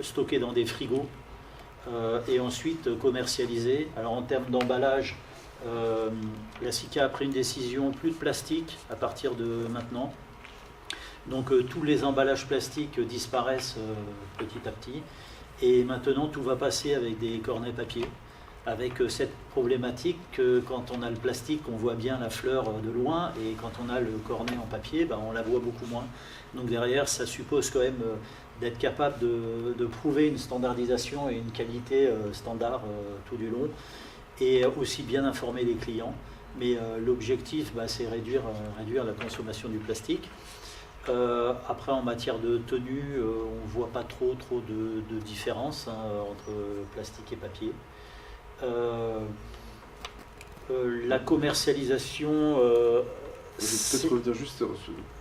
stockées dans des frigos, et ensuite commercialisées. Alors en termes d'emballage, la SICA a pris une décision, plus de plastique à partir de maintenant. Donc tous les emballages plastiques disparaissent petit à petit et maintenant tout va passer avec des cornets papier, avec cette problématique que quand on a le plastique on voit bien la fleur de loin et quand on a le cornet en papier on la voit beaucoup moins. Donc derrière ça suppose quand même d'être capable de prouver une standardisation et une qualité standard tout du long et aussi bien informer les clients. Mais l'objectif c'est réduire la consommation du plastique. Après en matière de tenue, on ne voit pas trop de différence entre plastique et papier. La commercialisation... je peux peut-être revenir juste,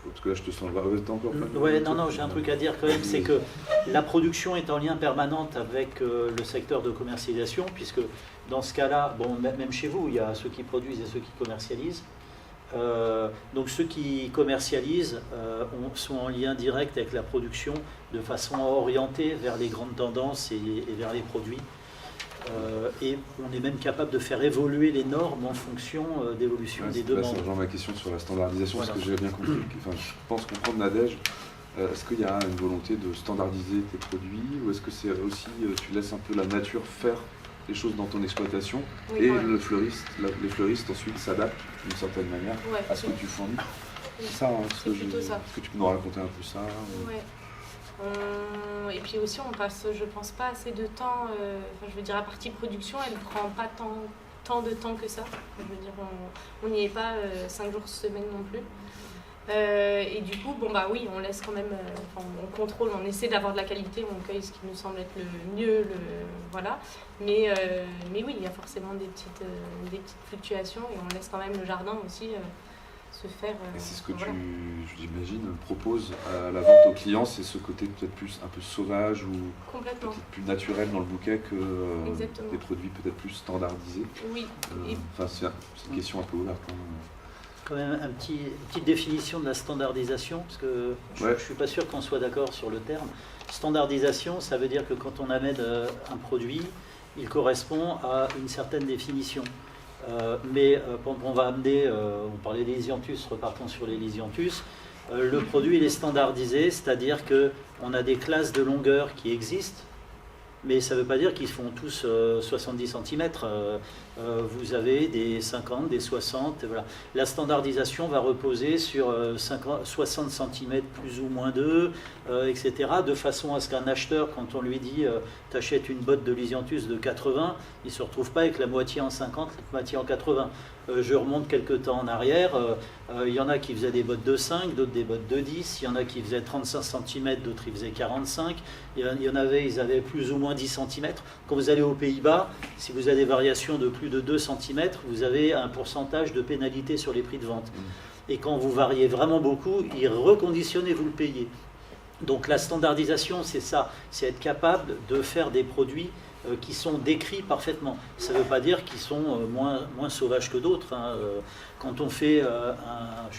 parce que là je te sens encore pas. Ouais, non, j'ai un truc à dire quand même, c'est que la production est en lien permanent avec le secteur de commercialisation, puisque dans ce cas-là, même chez vous, il y a ceux qui produisent et ceux qui commercialisent. Donc ceux qui commercialisent sont en lien direct avec la production de façon à orienter vers les grandes tendances et vers les produits. Et on est même capable de faire évoluer les normes en fonction d'évolution des demandes. Ça rejoint ma question sur la standardisation, Voilà. Parce que j'ai bien compris. Je pense comprendre Nadège. Est-ce qu'il y a une volonté de standardiser tes produits ou est-ce que c'est aussi tu laisses un peu la nature faire les choses dans ton exploitation et les fleuristes ensuite s'adaptent d'une certaine manière à ce que tu fournis. Oui. Ça, C'est plutôt ça. Est-ce que tu peux nous raconter un peu ça Et puis aussi on passe, je pense, pas assez de temps, je veux dire la partie production elle prend pas tant de temps que ça. Je veux dire on n'y est pas 5 jours semaine non plus. Et du coup, oui, on laisse quand même, on contrôle, on essaie d'avoir de la qualité, on cueille ce qui nous semble être le mieux, voilà. Mais oui, il y a forcément des petites fluctuations et on laisse quand même le jardin aussi se faire. Et c'est ce que j'imagine, propose à la vente aux clients, c'est ce côté peut-être plus un peu sauvage ou peut-être plus naturel dans le bouquet que des produits peut-être plus standardisés. Oui. C'est une question un peu ouverte. Quand même une petite définition de la standardisation, parce que je ne suis pas sûr qu'on soit d'accord sur le terme. Standardisation, ça veut dire que quand on amène un produit, il correspond à une certaine définition. Mais quand on va amener, on parlait des Lisianthus, repartons sur les Lisianthus, le produit il est standardisé, c'est-à-dire qu'on a des classes de longueur qui existent, mais ça ne veut pas dire qu'ils font tous 70 cm. Vous avez des 50, des 60. Voilà. La standardisation va reposer sur 60 cm plus ou moins d'eux, etc. De façon à ce qu'un acheteur, quand on lui dit t'achètes une botte de Lisianthus de 80, il ne se retrouve pas avec la moitié en 50, la moitié en 80. Je remonte quelques temps en arrière, il y en a qui faisaient des bottes de 5, d'autres des bottes de 10, il y en a qui faisaient 35 cm, d'autres ils faisaient 45, il y en avait, ils avaient plus ou moins 10 cm. Quand vous allez aux Pays-Bas, si vous avez des variations de plus de 2 cm, vous avez un pourcentage de pénalité sur les prix de vente. Et quand vous variez vraiment beaucoup, ils reconditionnent et vous le payez. Donc la standardisation, c'est ça, c'est être capable de faire des produits qui sont décrits parfaitement. Ça ne veut pas dire qu'ils sont moins sauvages que d'autres. Quand on fait un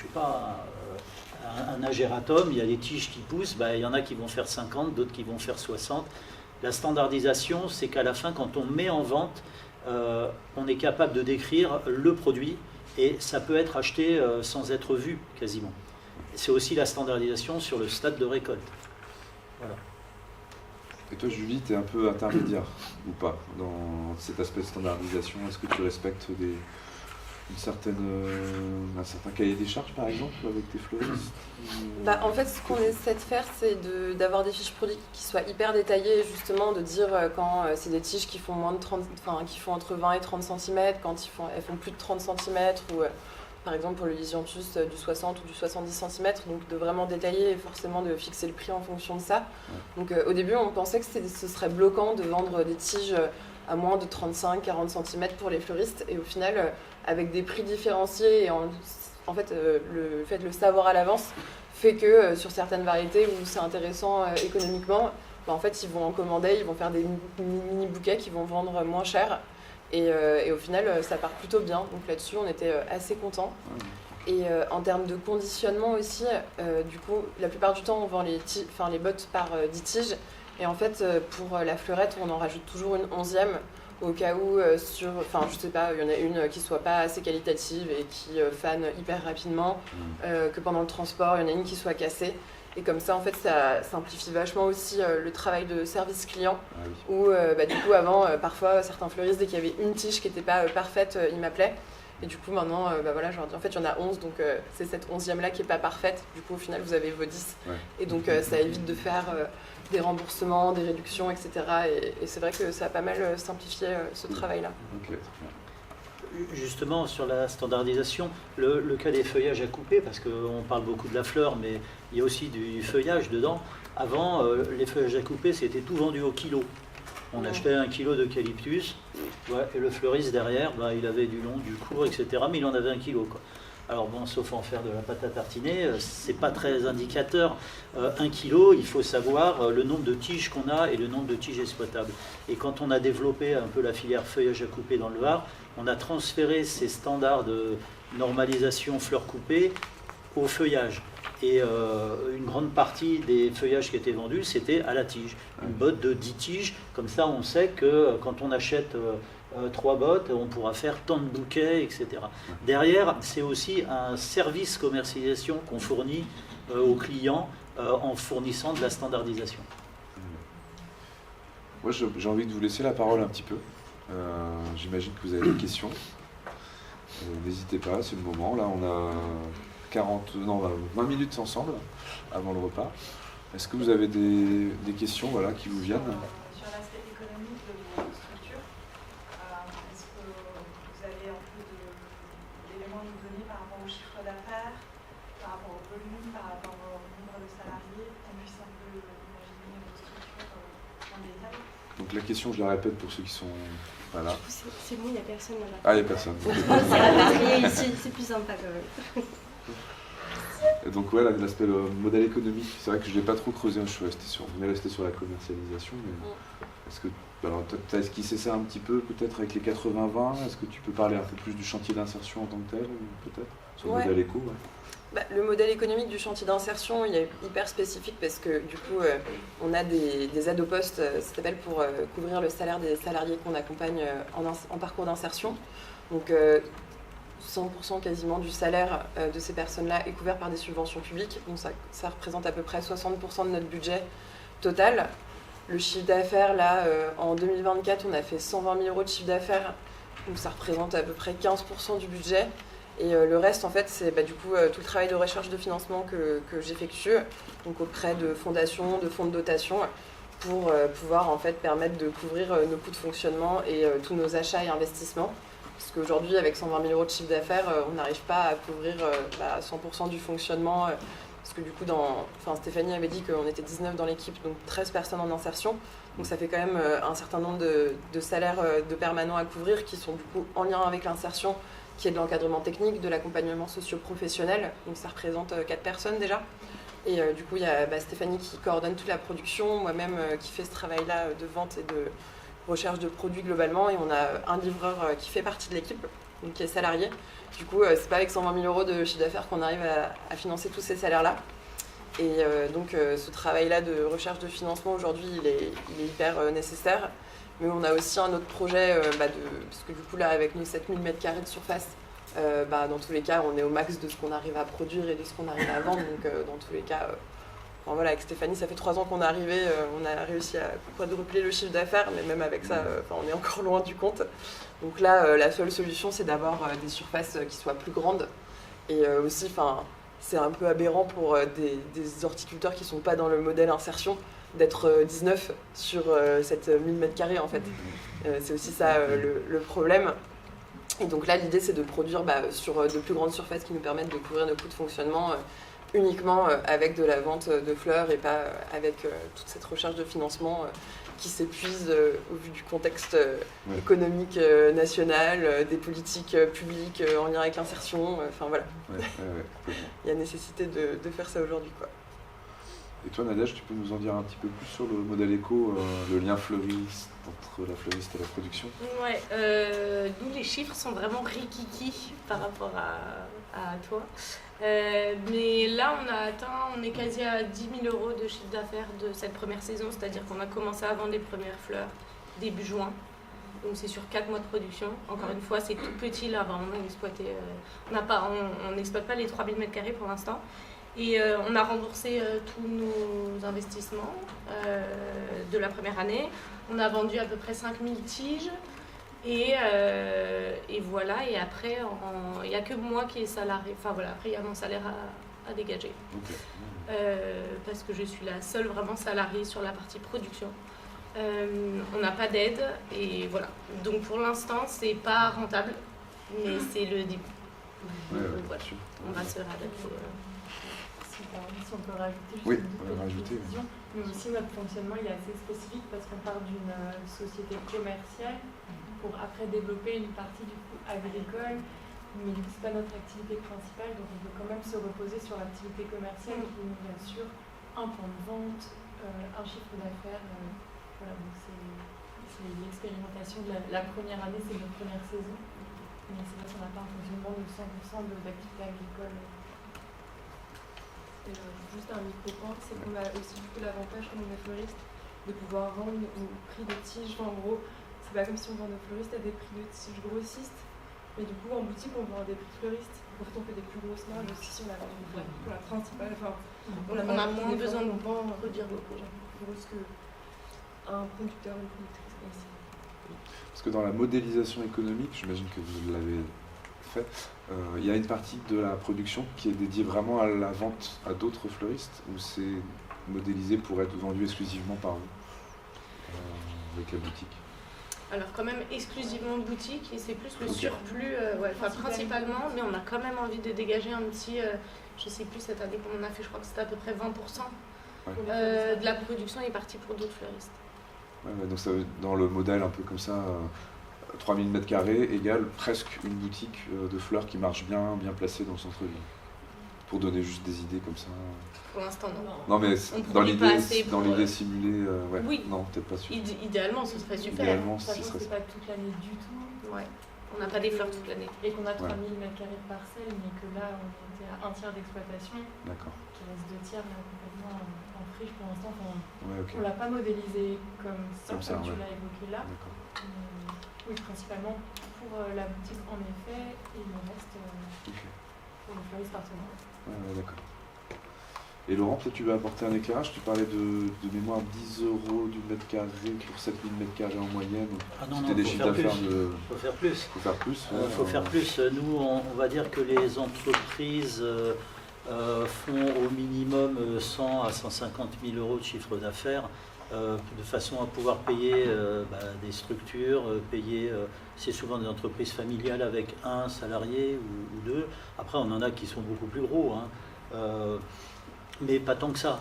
agératum, il y a des tiges qui poussent, il y en a qui vont faire 50, d'autres qui vont faire 60. La standardisation, c'est qu'à la fin, quand on met en vente, on est capable de décrire le produit et ça peut être acheté sans être vu quasiment. C'est aussi la standardisation sur le stade de récolte. Voilà. Et toi, Julie, tu es un peu intermédiaire ou pas dans cet aspect de standardisation? Est-ce que tu respectes un certain cahier des charges, par exemple, avec tes fleuristes? En fait, ce qu'on essaie de faire, c'est d'avoir des fiches produits qui soient hyper détaillées, justement, de dire quand c'est des tiges qui font qui font entre 20 et 30 cm, quand elles font plus de 30 cm, ou par exemple pour le Lysianthus du 60 ou du 70 cm, donc de vraiment détailler et forcément de fixer le prix en fonction de ça. Donc au début, on pensait que ce serait bloquant de vendre des tiges à moins de 35-40 cm pour les fleuristes, et au final, avec des prix différenciés, et en fait, le fait de le savoir à l'avance fait que sur certaines variétés où c'est intéressant économiquement, en fait, ils vont en commander, ils vont faire des mini bouquets qui vont vendre moins cher. Et au final, ça part plutôt bien. Donc là-dessus, on était assez contents. Et en termes de conditionnement aussi, du coup, la plupart du temps, on vend les bottes par 10 tiges. Et en fait, pour la fleurette, on en rajoute toujours une 11e au cas où, je sais pas, il y en a une qui soit pas assez qualitative et qui fane hyper rapidement, que pendant le transport, il y en a une qui soit cassée. Et comme ça, en fait, ça simplifie vachement aussi le travail de service client. Où, du coup, avant, parfois, certains fleuristes, dès qu'il y avait une tige qui n'était pas parfaite, ils m'appelaient. Et du coup, maintenant, je leur dis, en fait, il y en a 11, donc c'est cette 11e-là qui n'est pas parfaite. Du coup, au final, vous avez vos 10. Et donc, ça évite de faire des remboursements, des réductions, etc. Et c'est vrai que ça a pas mal simplifié ce travail-là. Okay. Justement, sur la standardisation, le cas des feuillages à couper, parce qu'on parle beaucoup de la fleur, mais il y a aussi du feuillage dedans. Avant, les feuillages à couper, c'était tout vendu au kilo. On achetait 1 kilo d'eucalyptus, et le fleuriste derrière, il avait du long, du court, etc. Mais il en avait 1 kilo, quoi. Alors bon, sauf en faire de la pâte à tartiner, c'est pas très indicateur. 1 kilo, il faut savoir le nombre de tiges qu'on a et le nombre de tiges exploitables. Et quand on a développé un peu la filière feuillage à couper dans le Var, on a transféré ces standards de normalisation fleurs coupées au feuillage. Et une grande partie des feuillages qui étaient vendus, c'était à la tige. Une botte de 10 tiges, comme ça on sait que quand on achète 3 bottes, on pourra faire tant de bouquets, etc. Derrière, c'est aussi un service commercialisation qu'on fournit aux clients en fournissant de la standardisation. Moi, j'ai envie de vous laisser la parole un petit peu. J'imagine que vous avez des questions. N'hésitez pas, c'est le moment. Là, on a 20 minutes ensemble avant le repas. Est-ce que vous avez des questions qui vous viennent? Sur l'aspect économique de vos structures, est-ce que vous avez un peu d'éléments à nous donner par rapport au chiffre d'affaires, par rapport au volume, par rapport au nombre de salariés, qu'on puisse un peu imaginer vos structures en détail? Donc la question, je la répète pour ceux qui sont pas là. C'est bon, il n'y a personne là-bas. Ah, il n'y a personne. C'est rapatrié ici, c'est plus sympa quand même. Et donc l'aspect modèle économique, c'est vrai que je ne l'ai pas trop creusé, je suis resté sur la commercialisation, mais est-ce que tu as esquissé ça un petit peu peut-être avec les 80-20? Est-ce que tu peux parler un peu plus du chantier d'insertion en tant que tel, peut-être, sur le modèle éco? Le modèle économique du chantier d'insertion, il est hyper spécifique parce que du coup, on a des aides au poste, ça s'appelle, pour couvrir le salaire des salariés qu'on accompagne en parcours d'insertion. Donc 100% quasiment du salaire de ces personnes-là est couvert par des subventions publiques. Donc ça représente à peu près 60% de notre budget total. Le chiffre d'affaires, là, en 2024, on a fait 120 000 € de chiffre d'affaires. Donc ça représente à peu près 15% du budget. Et le reste, en fait, c'est du coup tout le travail de recherche de financement que j'effectue, donc auprès de fondations, de fonds de dotation, pour pouvoir en fait permettre de couvrir nos coûts de fonctionnement et tous nos achats et investissements. Parce qu'aujourd'hui, avec 120 000 € de chiffre d'affaires, on n'arrive pas à couvrir 100% du fonctionnement. Parce que du coup, Stéphanie avait dit qu'on était 19 dans l'équipe, donc 13 personnes en insertion. Donc ça fait quand même un certain nombre de salaires de permanents à couvrir qui sont du coup en lien avec l'insertion, qui est de l'encadrement technique, de l'accompagnement socio-professionnel. Donc ça représente 4 personnes déjà. Et du coup, il y a Stéphanie qui coordonne toute la production, moi-même qui fait ce travail-là de vente et de recherche de produits globalement. Et on a un livreur qui fait partie de l'équipe, donc qui est salarié. Du coup, c'est pas avec 120 000 € de chiffre d'affaires qu'on arrive à financer tous ces salaires-là. Et donc ce travail-là de recherche de financement aujourd'hui, il est hyper nécessaire. Mais on a aussi un autre projet, parce que du coup là avec nos 7000 m² de surface, dans tous les cas on est au max de ce qu'on arrive à produire et de ce qu'on arrive à vendre. Donc dans tous les cas Enfin, voilà, avec Stéphanie, ça fait 3 ans qu'on est arrivé, on a réussi à quadrupler le chiffre d'affaires, mais même avec ça, on est encore loin du compte. Donc là, la seule solution, c'est d'avoir des surfaces qui soient plus grandes. Et aussi, c'est un peu aberrant pour des horticulteurs qui ne sont pas dans le modèle insertion d'être 19 sur cette 1000 m² en fait. C'est aussi ça le problème. Et donc là, l'idée, c'est de produire sur de plus grandes surfaces qui nous permettent de couvrir nos coûts de fonctionnement uniquement avec de la vente de fleurs et pas avec toute cette recherche de financement qui s'épuise au vu du contexte économique national, des politiques publiques en lien avec l'insertion. Enfin voilà. Il y a nécessité de faire ça aujourd'hui, quoi. Et toi, Nadège, tu peux nous en dire un petit peu plus sur le modèle éco, le lien fleuriste entre la fleuriste et la production? Ouais, nous les chiffres sont vraiment rikiki par rapport à toi. Mais là, on est quasi à 10 000 € de chiffre d'affaires de cette première saison, c'est-à-dire qu'on a commencé à vendre les premières fleurs début juin. Donc c'est sur 4 mois de production. Encore une fois, c'est tout petit là, vraiment exploité. On n'exploite pas les 3000 m² pour l'instant. Et on a remboursé tous nos investissements de la première année. On a vendu à peu près 5000 tiges. Et voilà, et après, il n'y a que moi qui est salarié. Enfin voilà, après il y a mon salaire à dégager. Parce que je suis la seule vraiment salariée sur la partie production. On n'a pas d'aide, et voilà. Donc pour l'instant, c'est pas rentable, mais c'est le début. Donc voilà, on va se réadapter. Si on peut rajouter juste une petite précision. Mais aussi notre fonctionnement il est assez spécifique parce qu'on part d'une société commerciale pour après développer une partie du coup agricole, mais ce n'est pas notre activité principale, donc on peut quand même se reposer sur l'activité commerciale qui nous assure un point de vente, un chiffre d'affaires. Voilà, donc c'est l'expérimentation de la première année, c'est notre première saison, mais c'est vrai qu'on n'a pas un fonctionnement de 100% d'activité agricole. Juste un micro-point, c'est qu'on a aussi du coup l'avantage comme on est fleuriste de pouvoir vendre au prix de tige. En gros, c'est pas comme si on vend nos fleuristes à des prix de tige grossistes, mais du coup en boutique on vend à des prix fleuristes. En fait on fait des plus grosses marges aussi si on a la principale. Enfin, on a moins besoin de produire beaucoup. Plus grosse qu'un producteur ou une productrice. Parce que dans la modélisation économique, j'imagine que vous l'avez fait, il y a une partie de la production qui est dédiée vraiment à la vente à d'autres fleuristes, ou c'est modélisé pour être vendu exclusivement par vous avec la boutique? Alors quand même exclusivement boutique, et c'est plus le surplus, principalement, mais on a quand même envie de dégager un petit, je sais plus cette année qu'on en a fait, je crois que c'était à peu près 20% de la production est partie pour d'autres fleuristes. Donc ça, dans le modèle un peu comme ça, 3000 m² égale presque une boutique de fleurs qui marche bien placée dans le centre-ville. Pour donner juste des idées comme ça. Pour l'instant, non. Non, mais dans l'idée simulée, oui. Non, peut-être pas sûr. Idéalement, ce serait super. Idéalement, sachant que c'est pas toute l'année du tout. Ouais. On n'a pas des fleurs toute l'année. Et qu'on a 3000 m² de parcelles, mais que là, on était à 1 tiers d'exploitation. D'accord. Qui reste 2 tiers là, complètement en friche pour l'instant. On l'a pas modélisé comme ça tu l'as évoqué là. Oui, principalement pour la boutique en effet, et le reste pour les fleuristes partenaires. D'accord. Et Laurent, peut-être tu vas apporter un éclairage. Tu parlais de mémoire 10 € du mètre carré pour 7000 m² en moyenne. Non, il faut faire plus. Faut faire plus. Nous, on va dire que les entreprises font au minimum 100 à 150 000 € de chiffre d'affaires de façon à pouvoir payer des structures, c'est souvent des entreprises familiales avec un salarié ou deux. Après, on en a qui sont beaucoup plus gros, mais pas tant que ça.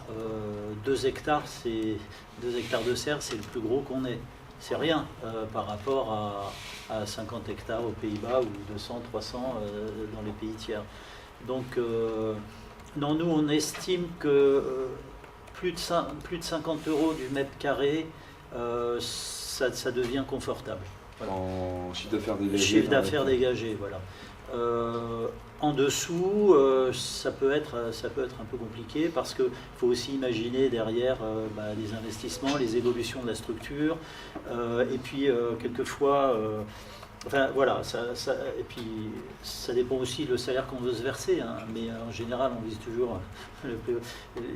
2 hectares, 2 hectares de serre, c'est le plus gros qu'on ait. C'est rien par rapport à 50 hectares aux Pays-Bas ou 200, 300 dans les pays tiers. Donc, non, nous, on estime que plus de 50 € du mètre carré, ça devient confortable. Voilà. En chiffre d'affaires dégagé. Chiffre d'affaires dégagé, voilà. En dessous, ça peut être un peu compliqué parce qu'il faut aussi imaginer derrière les investissements, les évolutions de la structure, et puis quelquefois Enfin voilà, et puis ça dépend aussi le salaire qu'on veut se verser, hein, mais en général on vise toujours,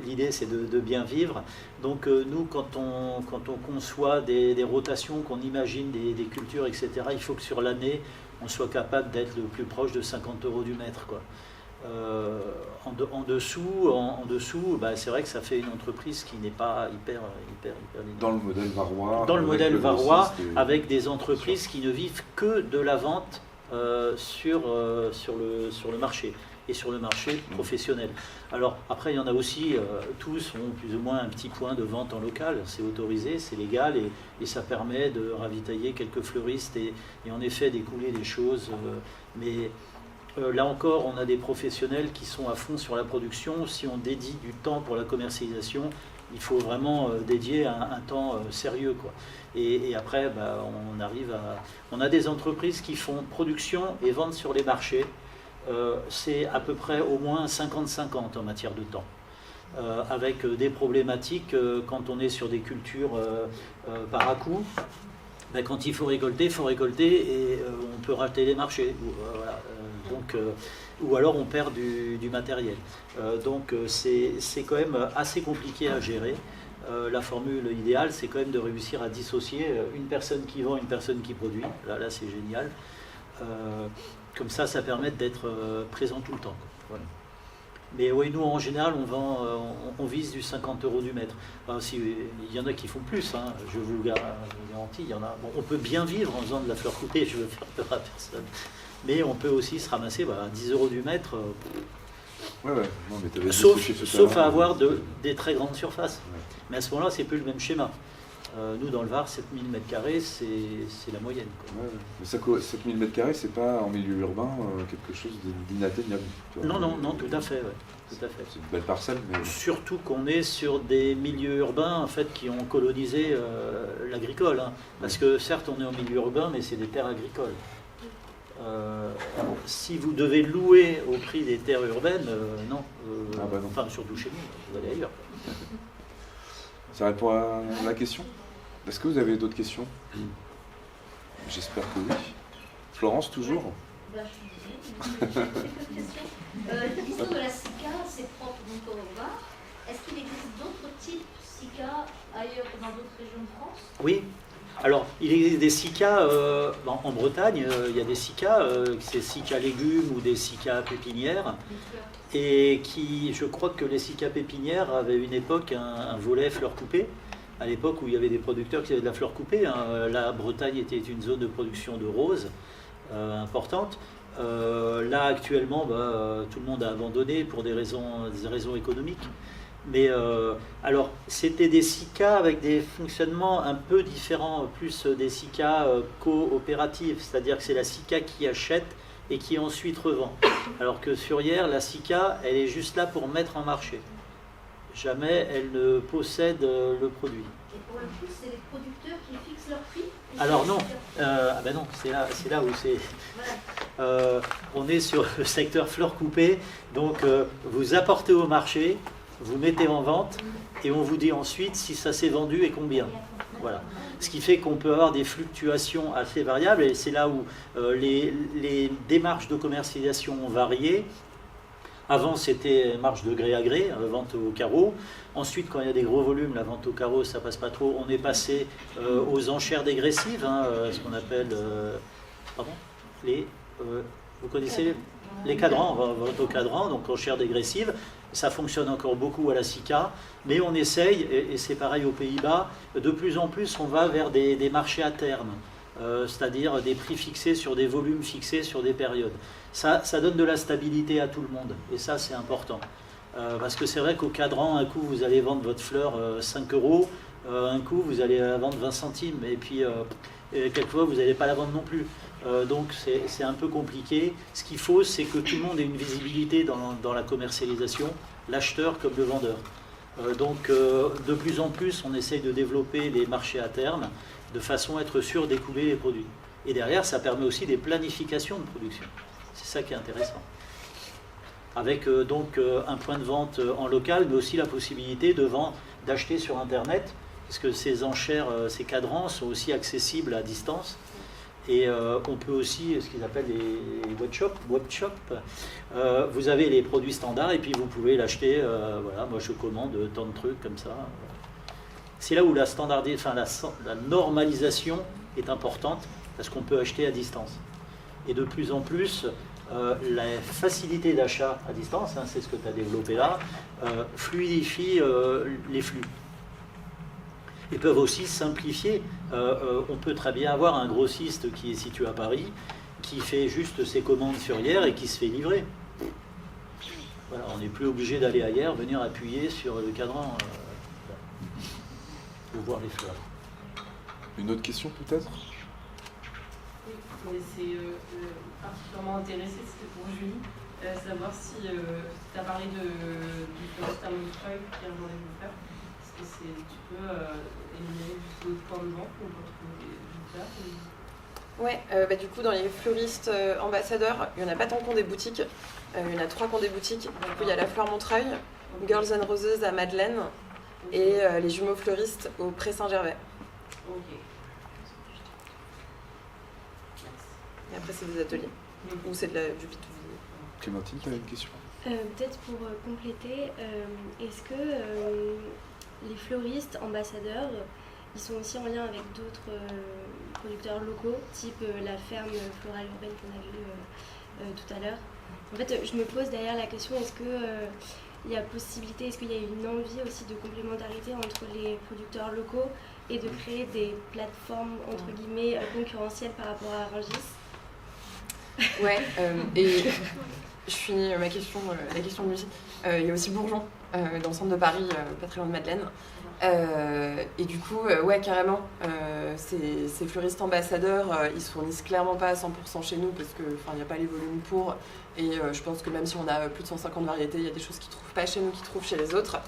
l'idée c'est de bien vivre. Donc nous quand on conçoit des rotations, qu'on imagine des cultures, etc., il faut que sur l'année on soit capable d'être le plus proche de 50 € du mètre, quoi. En dessous, bah, c'est vrai que ça fait une entreprise qui n'est pas hyper Dans le modèle varois. Dans le modèle varois, avec des entreprises qui ne vivent que de la vente sur le marché, et sur le marché professionnel. Alors après, il y en a aussi, tous ont plus ou moins un petit point de vente en local, c'est autorisé, c'est légal, et ça permet de ravitailler quelques fleuristes et en effet d'écouler des choses, mais là encore, on a des professionnels qui sont à fond sur la production. Si on dédie du temps pour la commercialisation, il faut vraiment dédier un temps sérieux, quoi. Et après, bah, on a des entreprises qui font production et vente sur les marchés. C'est à peu près au moins 50-50 en matière de temps. Avec des problématiques quand on est sur des cultures par à-coup. Ben, quand il faut récolter et on peut rater les marchés. Voilà. Ou alors on perd du matériel. Donc c'est quand même assez compliqué à gérer. La formule idéale, c'est quand même de réussir à dissocier une personne qui vend, une personne qui produit. Là c'est génial. Comme ça permet d'être présent tout le temps, quoi. Voilà. Mais oui, nous en général, on vise du 50 € du mètre. Enfin, il y en a qui font plus, hein, je vous le garantis. Il y en a. Bon, on peut bien vivre en faisant de la fleur coupée, je ne veux faire peur à personne. Mais on peut aussi se ramasser à 10 € du mètre. Ouais. Non, mais sauf à avoir des très grandes surfaces. Ouais. Mais à ce moment-là, c'est plus le même schéma. Nous, dans le Var, 7000 m², c'est la moyenne, quoi. Ouais. Mais 7000 m², c'est pas en milieu urbain quelque chose d'inatteignable. Non, tout à fait. Ouais. Tout à fait. C'est une belle parcelle. Mais... Surtout qu'on est sur des milieux urbains en fait, qui ont colonisé l'agricole. Hein. Parce que certes, on est en milieu urbain, mais c'est des terres agricoles. Si vous devez louer au prix des terres urbaines, non. Non. Enfin, surtout chez nous, vous allez ailleurs. Ça répond à la question? Est-ce que vous avez d'autres questions? J'espère que oui. Florence, toujours? Je suis désolée, j'ai quelques questions. L'histoire de la SICA, c'est propre donc au Var. Est-ce qu'il existe d'autres types SICA ailleurs dans d'autres régions de France? Oui. Alors, il existe des SICA en Bretagne, il y a des SICA, c'est SICA légumes ou des SICA pépinières, et je crois que les SICA pépinières avaient une époque un volet fleurs coupées, à l'époque où il y avait des producteurs qui avaient de la fleur coupée. Hein. La Bretagne était une zone de production de roses importante. Là, actuellement, tout le monde a abandonné pour des raisons économiques. Mais alors, c'était des SICA avec des fonctionnements un peu différents, plus des SICA coopératifs, c'est-à-dire que c'est la SICA qui achète et qui ensuite revend. Alors que sur hier, la SICA, elle est juste là pour mettre en marché. Jamais elle ne possède le produit. Et pour le coup, c'est les producteurs qui fixent leur prix? Alors non, non, c'est là où c'est... Voilà. On est sur le secteur fleurs coupées, donc vous apportez au marché, vous mettez en vente et on vous dit ensuite si ça s'est vendu et combien. Voilà. Ce qui fait qu'on peut avoir des fluctuations assez variables et c'est là où les démarches de commercialisation ont varié. Avant, c'était marche de gré à gré, vente au carreau. Ensuite, quand il y a des gros volumes, la vente au carreau, ça passe pas trop. On est passé aux enchères dégressives, ce qu'on appelle... vous connaissez les cadrans, vente au cadran, donc enchères dégressives. Ça fonctionne encore beaucoup à la SICA, mais on essaye, et c'est pareil aux Pays-Bas, de plus en plus on va vers des marchés à terme, c'est-à-dire des prix fixés sur des volumes fixés sur des périodes. Ça donne de la stabilité à tout le monde, et ça c'est important. Parce que c'est vrai qu'au cadran, un coup vous allez vendre votre fleur 5 €, un coup vous allez la vendre 20 centimes, et puis quelquefois vous n'allez pas la vendre non plus. Donc c'est un peu compliqué. Ce qu'il faut, c'est que tout le monde ait une visibilité dans la commercialisation, l'acheteur comme le vendeur. Donc de plus en plus, on essaye de développer les marchés à terme de façon à être sûr d'écouler les produits. Et derrière, ça permet aussi des planifications de production. C'est ça qui est intéressant. Avec donc un point de vente en local, mais aussi la possibilité d'acheter sur Internet, parce que ces enchères, ces cadrans sont aussi accessibles à distance. Et on peut aussi, ce qu'ils appellent les webshops. Vous avez les produits standards et puis vous pouvez l'acheter. Voilà, moi je commande tant de trucs comme ça. C'est là où la normalisation est importante parce qu'on peut acheter à distance. Et de plus en plus, la facilité d'achat à distance, hein, c'est ce que tu as développé là, fluidifie les flux. Ils peuvent aussi simplifier. On peut très bien avoir un grossiste qui est situé à Paris, qui fait juste ses commandes sur hier et qui se fait livrer. Voilà, on n'est plus obligé d'aller ailleurs, venir appuyer sur le cadran pour voir les fleurs. Une autre question peut-être? Mais c'est particulièrement intéressé, c'était pour Julie, savoir si tu as parlé du fleuriste à Montreuil qui est un journée de fleurs. Est-ce que tu peux éliminer juste d'autres points de vente où on peut trouver des fleurs Ouais, du coup dans les fleuristes ambassadeurs, il n'y en a pas tant qui ont des boutiques, il y en a 3 qui ont des boutiques. Du coup il y a la Fleur Montreuil, Girls and Roses à Madeleine et les jumeaux fleuristes au Pré Saint-Gervais. Ok. Et après c'est des ateliers, ou c'est du B2B. Clémentine, tu avais une question? Peut-être pour compléter, est-ce que les fleuristes ambassadeurs, ils sont aussi en lien avec d'autres producteurs locaux, type la ferme florale urbaine qu'on a vue tout à l'heure? En fait, je me pose derrière la question, est-ce qu'il y a possibilité, est-ce qu'il y a une envie aussi de complémentarité entre les producteurs locaux et de créer des plateformes, entre guillemets, concurrentielles par rapport à Rungis? Ouais, et je finis la question de Lucie. Il y a aussi Bourgeon, dans le centre de Paris, pas très loin de Madeleine. Et du coup, ouais, carrément, ces fleuristes ambassadeurs, ils se fournissent clairement pas à 100% chez nous parce qu'il n'y a pas les volumes pour. Et je pense que même si on a plus de 150 variétés, il y a des choses qu'ils ne trouvent pas chez nous, qu'ils trouvent chez les autres.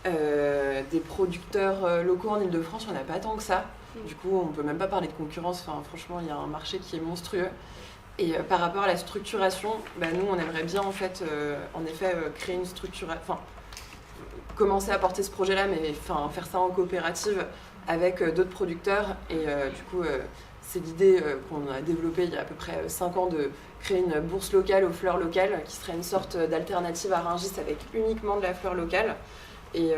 Des producteurs locaux en Ile-de-France, il n'y en a pas tant que ça. Du coup, on ne peut même pas parler de concurrence. Enfin, franchement, il y a un marché qui est monstrueux. Et par rapport à la structuration, nous, on aimerait bien en fait, créer une structuration, commencer à porter ce projet-là, mais faire ça en coopérative avec d'autres producteurs. Et du coup, c'est l'idée qu'on a développée il y a à peu près 5 ans de créer une bourse locale aux fleurs locales, qui serait une sorte d'alternative à Rungis avec uniquement de la fleur locale. Et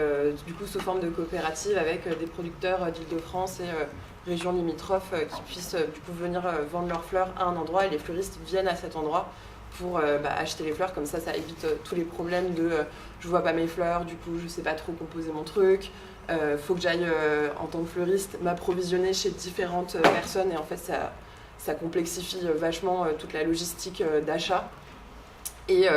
du coup, sous forme de coopérative avec des producteurs d'Île-de-France et régions limitrophes qui puissent du coup venir vendre leurs fleurs à un endroit et les fleuristes viennent à cet endroit pour acheter les fleurs. Comme ça évite tous les problèmes de je vois pas mes fleurs, du coup je sais pas trop composer mon truc, faut que j'aille en tant que fleuriste m'approvisionner chez différentes personnes et en fait ça complexifie vachement toute la logistique d'achat et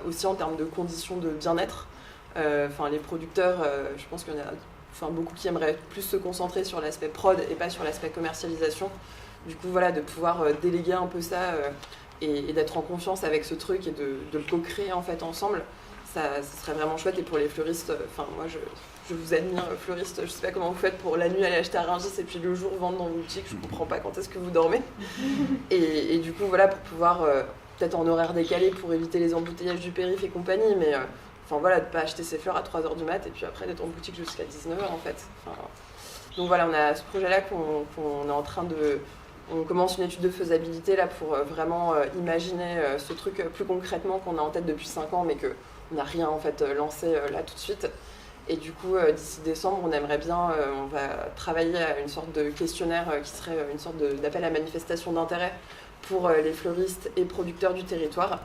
aussi en termes de conditions de bien-être. Les producteurs, je pense qu'il y en a beaucoup qui aimeraient plus se concentrer sur l'aspect prod et pas sur l'aspect commercialisation. Du coup, voilà, de pouvoir déléguer un peu ça et d'être en confiance avec ce truc et de le co-créer en fait ensemble, ça serait vraiment chouette. Et pour les fleuristes, moi je vous admire, fleuristes, je sais pas comment vous faites pour la nuit aller acheter à Rungis et puis le jour vendre dans vos boutiques, je comprends pas quand est-ce que vous dormez. Et du coup, voilà, pour pouvoir, peut-être en horaire décalé pour éviter les embouteillages du périph' et compagnie, mais de ne pas acheter ses fleurs à 3h du mat et puis après d'être en boutique jusqu'à 19h en fait. Donc voilà, on a ce projet-là qu'on est en train de... On commence une étude de faisabilité là pour vraiment imaginer ce truc plus concrètement qu'on a en tête depuis 5 ans mais qu'on n'a rien en fait lancé là tout de suite. Et du coup, d'ici décembre, on aimerait bien, on va travailler à une sorte de questionnaire qui serait une sorte d'appel à manifestation d'intérêt pour les fleuristes et producteurs du territoire,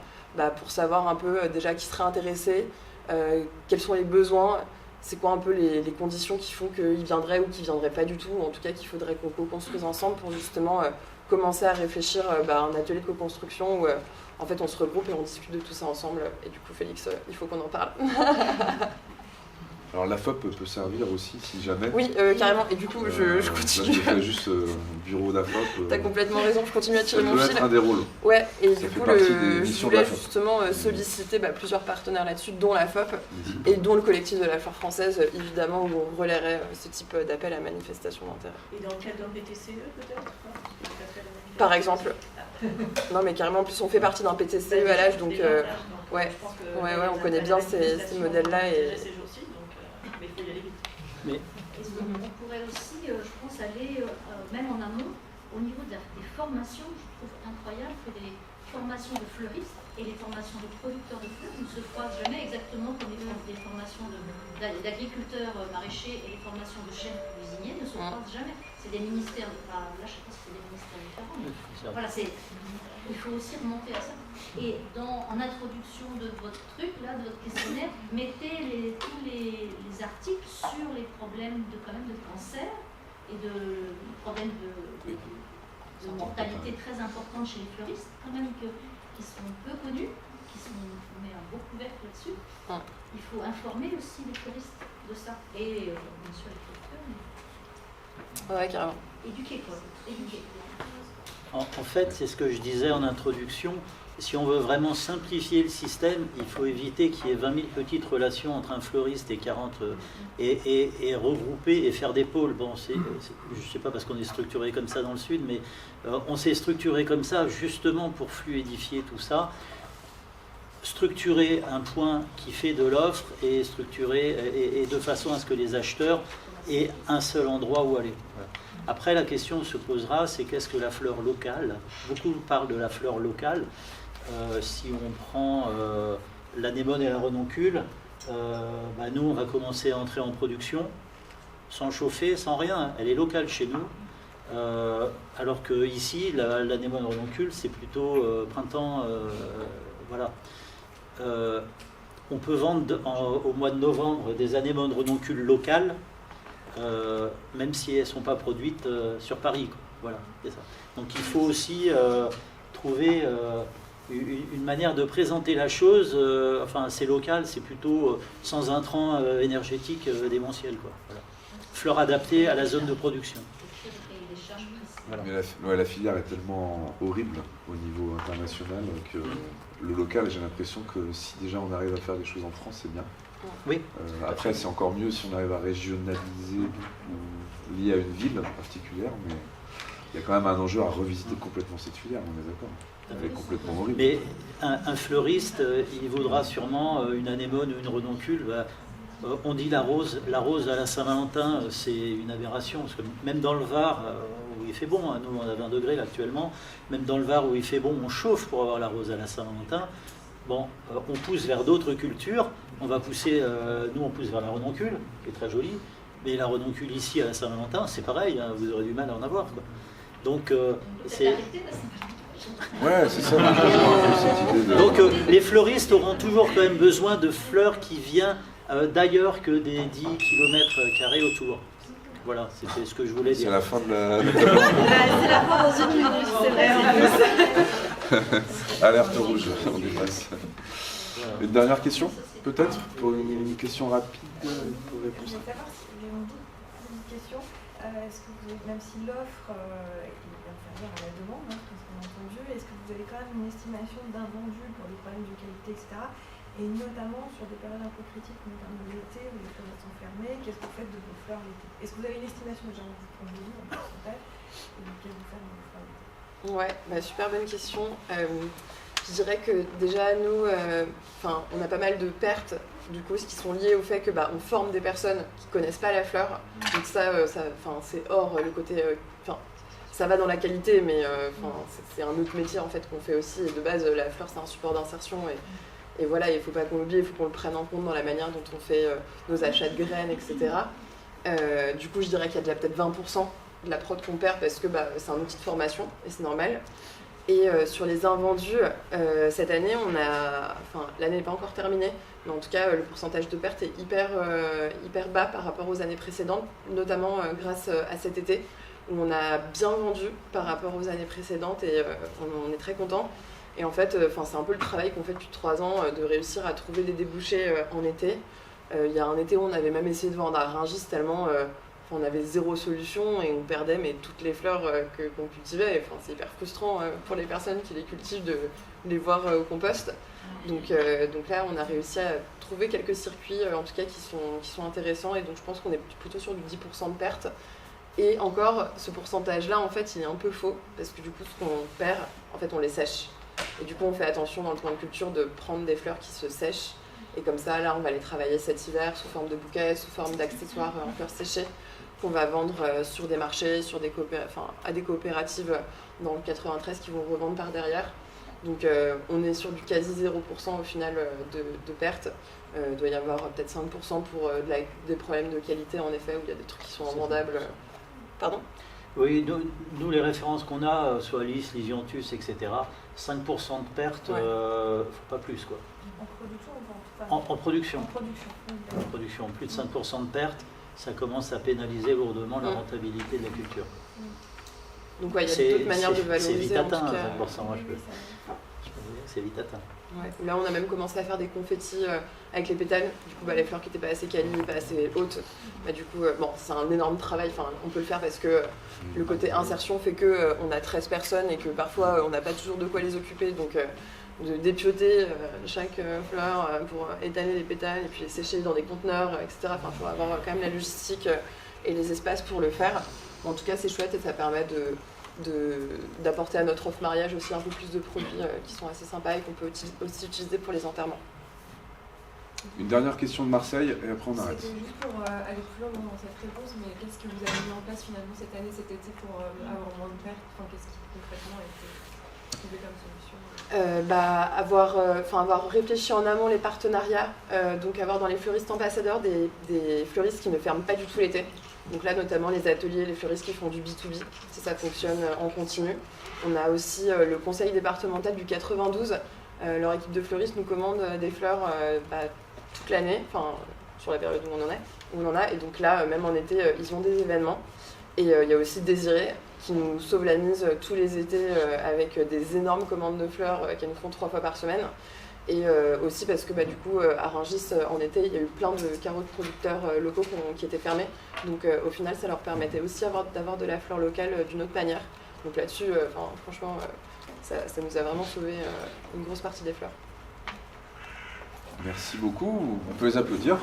pour savoir un peu déjà qui serait intéressé, quels sont les besoins, c'est quoi un peu les conditions qui font qu'ils viendraient ou qu'ils ne viendraient pas du tout, ou en tout cas qu'il faudrait qu'on co-construise ensemble pour justement commencer à réfléchir à un atelier de co-construction où en fait on se regroupe et on discute de tout ça ensemble. Et du coup Félix, il faut qu'on en parle. Alors la FOP peut servir aussi si jamais. Oui, carrément. Et du coup, je continue. Là, je fais juste bureau d'AFOP. T'as complètement raison, je continue à tirer mon fil. Ça peut être un des rôles. Ouais, et ça du coup, je de voulais justement solliciter plusieurs partenaires là-dessus, dont la FOP et dont le collectif de la fleur française, évidemment, où on relayerait ce type d'appel à manifestation d'intérêt. Et dans le cadre d'un PTCE peut-être? Par exemple. Non, mais carrément, en plus, on fait partie d'un PTCE à l'âge, donc ouais, on connaît bien ces modèles-là. Et... Mais il faut y aller vite. Mais on pourrait aussi, je pense, aller même en amont au niveau des formations, je trouve incroyable que les formations de fleuristes et les formations de producteurs de fleurs ne se croisent jamais exactement comme les formations d'agriculteurs maraîchers et les formations de chefs cuisiniers ne se croisent jamais. C'est des ministères, là je pense que c'est des ministères différents. Mais voilà, il faut aussi remonter à ça. Et en introduction de votre truc, là, de votre questionnaire, mettez tous les articles sur les problèmes de cancer et de problèmes de mortalité très importante chez les fleuristes, quand même qui sont peu connus, on met un beau couvercle là-dessus. Il faut informer aussi les fleuristes de ça. Et bien sûr les producteurs. Ouais, carrément. Éduquer quoi. Éduquer. En fait, c'est ce que je disais en introduction. Si on veut vraiment simplifier le système, il faut éviter qu'il y ait 20 000 petites relations entre un fleuriste et 40 et regrouper et faire des pôles. Bon, je ne sais pas parce qu'on est structuré comme ça dans le Sud, mais on s'est structuré comme ça justement pour fluidifier tout ça. Structurer un point qui fait de l'offre et structurer et de façon à ce que les acheteurs aient un seul endroit où aller. Voilà. Après, la question se posera, c'est qu'est-ce que la fleur locale? Beaucoup parlent de la fleur locale. Si on prend l'anémone et la renoncule, nous, on va commencer à entrer en production sans chauffer, sans rien. Elle est locale chez nous. Alors que ici, l'anémone renoncule, c'est plutôt printemps. Voilà. On peut vendre au mois de novembre des anémones renoncules locales, même si elles ne sont pas produites sur Paris, quoi. Voilà, c'est ça. Donc il faut aussi trouver une manière de présenter la chose. Enfin, c'est local, c'est plutôt sans intrants énergétiques démentiels, quoi. Voilà. Fleurs adaptées à la zone de production. Voilà. Mais la filière est tellement horrible au niveau international que le local, j'ai l'impression que si déjà on arrive à faire des choses en France, c'est bien. Oui. Après, c'est encore mieux si on arrive à régionaliser ou lié à une ville particulière, mais il y a quand même un enjeu à revisiter complètement cette filière, on est d'accord. Elle est complètement horrible. Mais un fleuriste, il vaudra sûrement une anémone ou une renoncule. On dit la rose à la Saint-Valentin, c'est une aberration, parce que même dans le Var, où il fait bon, nous on a 20 degrés là, actuellement, même dans le Var où il fait bon, on chauffe pour avoir la rose à la Saint-Valentin. Bon, on pousse vers d'autres cultures, on pousse vers la renoncule, qui est très jolie, mais la renoncule ici à la Saint-Valentin, c'est pareil, hein, vous aurez du mal à en avoir, quoi. Donc, c'est... Ouais, c'est ça. Donc, les fleuristes auront toujours quand même besoin de fleurs qui viennent d'ailleurs que des 10 km² autour. Voilà, c'était ce que je voulais dire. C'est la fin de la... C'est la fin dans une minute, c'est vrai. Alerte rouge, on dépasse. Une dernière question, peut-être, pour une question rapide pour réponse. Je voulais savoir si j'ai une question. Est-ce que vous avez, même si l'offre est inférieure à la demande, hein, parce qu'on a entendu, est-ce que vous avez quand même une estimation d'un vendu pour les problèmes de qualité, etc. Et notamment sur des périodes un peu critiques, notamment l'été où les fleurs sont fermées, qu'est-ce que vous faites de vos fleurs l'été? Est-ce que vous avez une estimation déjà en produit, en pourcentage, et de quel vous faites de vos fleurs l'été? Ouais, super bonne question. Je dirais que déjà nous, on a pas mal de pertes du coup, qui sont liées au fait que on forme des personnes qui connaissent pas la fleur. Donc ça c'est hors le côté, ça va dans la qualité, mais c'est un autre métier en fait qu'on fait aussi. Et de base, la fleur c'est un support d'insertion et voilà, il faut pas qu'on l'oublie, il faut qu'on le prenne en compte dans la manière dont on fait nos achats de graines, etc. Du coup, je dirais qu'il y a déjà peut-être 20% de la prod qu'on perd parce que c'est un outil de formation et c'est normal. Et sur les invendus, cette année, l'année n'est pas encore terminée, mais en tout cas, le pourcentage de perte est hyper bas par rapport aux années précédentes, notamment grâce à cet été, où on a bien vendu par rapport aux années précédentes et on est très content. Et en fait, c'est un peu le travail qu'on fait depuis 3 ans, de réussir à trouver des débouchés en été. Il y a un été où on avait même essayé de vendre à Rungis tellement... on avait zéro solution et on perdait toutes les fleurs qu'on cultivait. C'est hyper frustrant pour les personnes qui les cultivent de les voir au compost. Donc là, on a réussi à trouver quelques circuits, en tout cas, qui sont intéressants. Et donc, je pense qu'on est plutôt sur du 10% de perte. Et encore, ce pourcentage-là, en fait, il est un peu faux. Parce que du coup, ce qu'on perd, en fait, on les sèche. Et du coup, on fait attention dans le plan de culture de prendre des fleurs qui se sèchent. Et comme ça, là, on va les travailler cet hiver sous forme de bouquets, sous forme d'accessoires en fleurs séchées, qu'on va vendre sur des marchés, à des coopératives dans le 93 qui vont revendre par derrière. Donc on est sur du quasi 0% au final de pertes. Il doit y avoir peut-être 5% pour des problèmes de qualité en effet, où il y a des trucs qui sont invendables. Pardon ? Oui, nous les références qu'on a, soit Alice, Lysiantus, etc., 5% de pertes, pas plus quoi. En production ou En production. En production. En production, plus de 5% de pertes, ça commence à pénaliser lourdement la rentabilité de la culture. Donc ouais, il y a d'autres manières de valoriser. C'est vite atteint, en tout cas. 5%, moi je peux dire, c'est vite atteint. Ouais. Là, on a même commencé à faire des confettis avec les pétales. Du coup, les fleurs qui n'étaient pas assez qualies, pas assez hautes. Du coup, c'est un énorme travail. Enfin, on peut le faire parce que le côté insertion fait que on a 13 personnes et que parfois on n'a pas toujours de quoi les occuper. Donc, de dépioter chaque fleur pour étaler les pétales et puis les sécher dans des conteneurs, etc. Enfin, il faut avoir quand même la logistique et les espaces pour le faire. En tout cas, c'est chouette et ça permet d'apporter à notre offre mariage aussi un peu plus de produits qui sont assez sympas et qu'on peut aussi utiliser pour les enterrements. Une dernière question de Marseille et après on arrête. C'était juste pour aller plus loin dans cette réponse, mais qu'est-ce que vous avez mis en place finalement cette année, cet été pour avoir moins de pertes? Enfin, qu'est-ce qui concrètement a été trouvé comme solution? Avoir réfléchi en amont les partenariats, donc avoir dans les fleuristes ambassadeurs des fleuristes qui ne ferment pas du tout l'été. Donc là, notamment les ateliers, les fleuristes qui font du B2B, ça fonctionne en continu. On a aussi le conseil départemental du 92. Leur équipe de fleuristes nous commande des fleurs toute l'année, sur la période où on en a. Et donc là, même en été, ils ont des événements. Et il y a aussi Désiré qui nous sauve la mise tous les étés avec des énormes commandes de fleurs qu'elles nous font 3 fois par semaine. Et aussi parce que du coup, à Rungis, en été, il y a eu plein de carreaux de producteurs locaux qui étaient fermés. Donc au final, ça leur permettait aussi d'avoir de la fleur locale d'une autre manière. Donc là-dessus, franchement, ça nous a vraiment sauvé une grosse partie des fleurs. Merci beaucoup. On peut les applaudir.